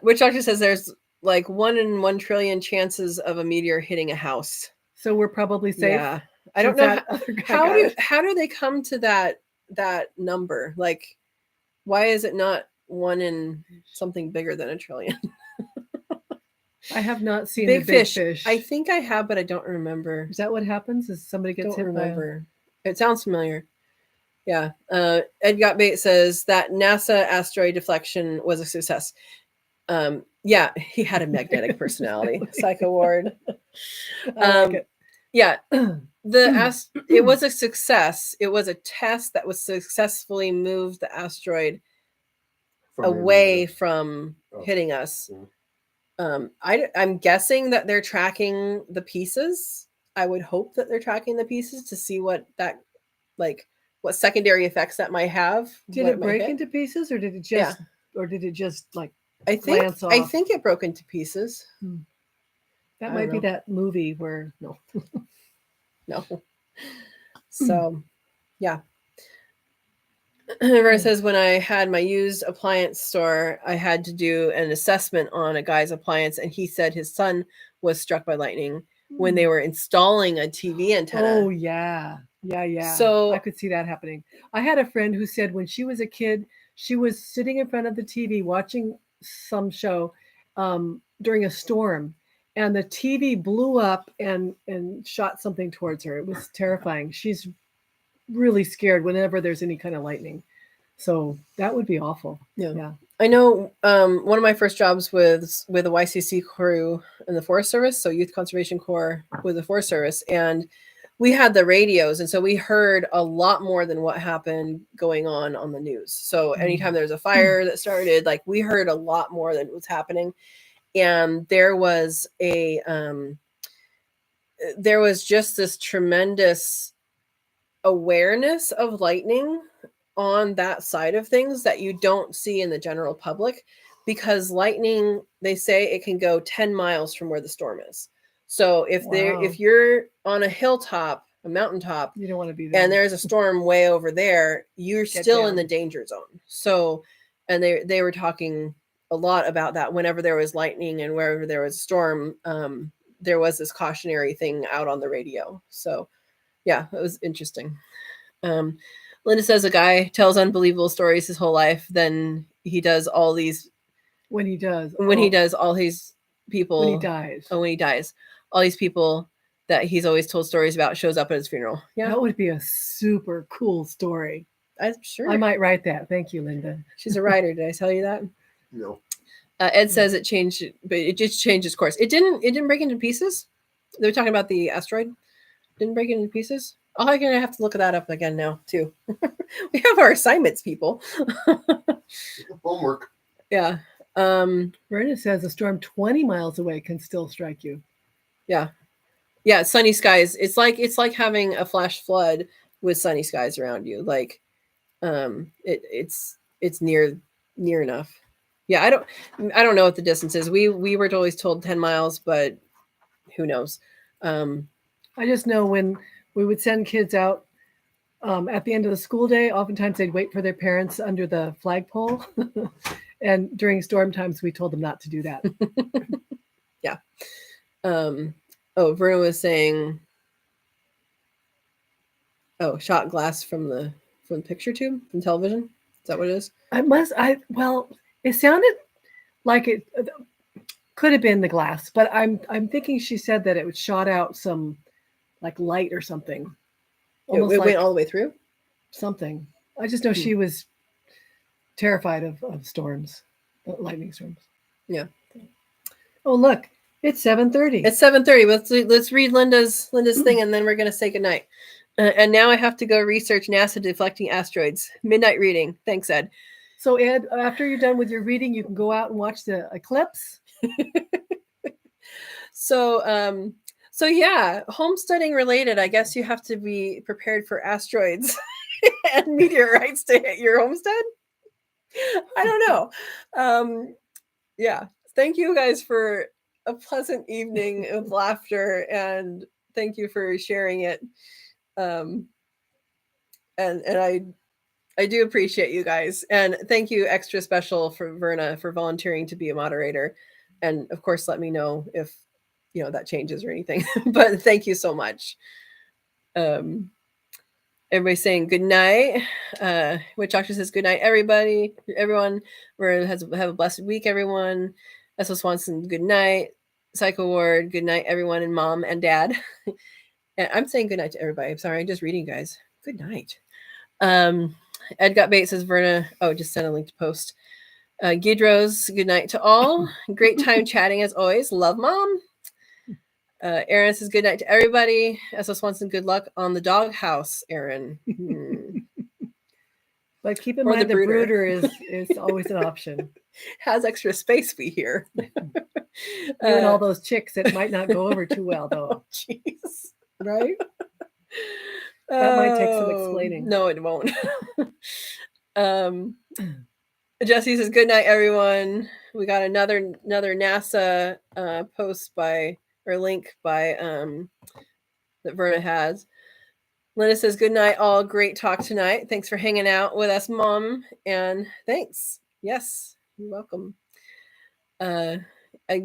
Which actually says there's like 1 in 1 trillion chances of a meteor hitting a house. So we're probably safe. Yeah. I don't since know that other guy how do they come to that number? Like, why is it not 1 in something bigger than a trillion? I have not seen Big the big fish. fish. I think I have, but I don't remember. Is that what happens? Is somebody gets Don't hit remember. It sounds familiar. Yeah. Ed Gottbait says that NASA asteroid deflection was a success. Yeah, he had a magnetic personality. Psycho Ward. by? I like it. Yeah. It was a success. It was a test that was successfully moved the asteroid From the away Atlanta. from Oh. hitting us. Mhm. I'm guessing that they're tracking the pieces. I would hope that they're tracking the pieces to see what secondary effects that might have. Did what it might break hit. into pieces, or did it just like I think glance I off? think it broke into pieces. That I might don't be know. that movie where no. No. So, yeah. Rivera says, when I had my used appliance store, I had to do an assessment on a guy's appliance, and he said his son was struck by lightning when they were installing a TV antenna. Oh yeah. So- I could see that happening. I had a friend who said when she was a kid, she was sitting in front of the TV watching some show during a storm, and the TV blew up and shot something towards her. It was terrifying. She's really scared whenever there's any kind of lightning. So that would be awful. Yeah. I know one of my first jobs was with a YCC crew in the Forest Service, so Youth Conservation Corps with the Forest Service, and we had the radios, and so we heard a lot more than what happened going on the news. So anytime there was a fire that started, like, we heard a lot more than was happening, and there was just this tremendous awareness of lightning on that side of things that you don't see in the general public, because lightning, they say it can go 10 miles from where the storm is. So if Wow. you're on a hilltop, a mountaintop, You don't want to be there. and there's a storm way over there, you're Get still down. in the danger zone. So, and they were talking a lot about that. Whenever there was lightning and wherever there was a storm, there was this cautionary thing out on the radio. So yeah, it was interesting. Linda says a guy tells unbelievable stories his whole life, then he does all these when he does. he does all these people When he dies. when he dies, all these people that he's always told stories about shows up at his funeral. Yeah, That would be a super cool story. I'm sure. I might write that. Thank you, Linda. She's a writer. Did I tell you that? No. Ed says it changed, but it just changed its course. It didn't break into pieces. They were talking about the asteroid. Didn't break into pieces. Oh, I'm gonna have to look that up again now too. We have our assignments, people. Homework. Yeah. Verna says a storm 20 miles away can still strike you. Yeah. Sunny skies. It's like having a flash flood with sunny skies around you. Like, it's near enough. Yeah, I don't know what the distance is. We were always told 10 miles, but who knows? I just know when we would send kids out at the end of the school day. Oftentimes they'd wait for their parents under the flagpole. And during storm times, we told them not to do that. Yeah. Verna was saying, shot glass from the picture tube, from television. Is that what it is? It sounded like it could have been the glass, but I'm thinking she said that it would shot out some like light or something. It went all the way through? Something. I just know she was terrified of storms, lightning storms. Yeah. Oh, look, it's 7:30. It's 7:30. Let's read Linda's thing, and then we're going to say goodnight. And now I have to go research NASA deflecting asteroids. Midnight reading. Thanks, Ed. So, Ed, after you're done with your reading, you can go out and watch the eclipse. So yeah, homesteading related. I guess you have to be prepared for asteroids and meteorites to hit your homestead. I don't know. Yeah. Thank you guys for a pleasant evening of laughter, and thank you for sharing it. And I do appreciate you guys, and thank you extra special for Verna for volunteering to be a moderator, and of course let me know if that changes or anything. But thank you so much. Everybody's saying good night. Witch Doctor says good night, everyone. Have a blessed week, everyone. S.O. Swanson, good night. Psycho Ward, good night, everyone, and mom and dad. And I'm saying good night to everybody. I'm sorry, I'm just reading, guys. Good night. Ed Got Bait says Verna. Oh, just sent a link to post. Gidros, good night to all. Great time chatting as always. Love, Mom. Aaron says good night to everybody. S.O. Swanson, good luck on the doghouse, Aaron. But keep in mind the brooder is always an option. Has extra space, we hear. You and all those chicks, it might not go over too well, though. Jeez. Right? That might take some explaining. No, it won't. Jesse says good night, everyone. We got another NASA post link by that Verna has. Linda says good night, all. Great talk tonight. Thanks for hanging out with us, Mom, and thanks. Yes, you're welcome. A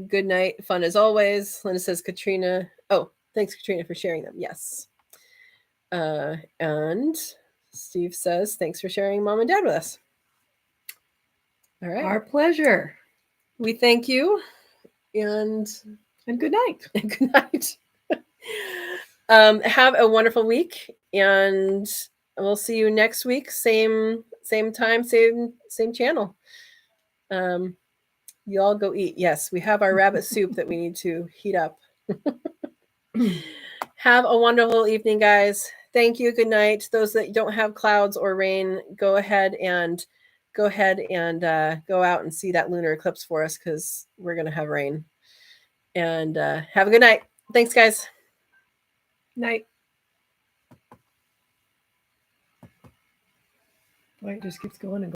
good night, fun as always. Linda says Katrina. Oh, thanks, Katrina, for sharing them. Yes. And Steve says thanks for sharing Mom and Dad with us. All right. Our pleasure. We thank you, and good night. And good night. Have a wonderful week, and we'll see you next week. Same time, same channel. You all go eat. Yes, we have our rabbit soup that we need to heat up. Have a wonderful evening, guys. Thank you. Good night. Those that don't have clouds or rain, go ahead and go out and see that lunar eclipse for us, because we're going to have rain. And have a good night. Thanks, guys. Night. Boy, it just keeps going and going.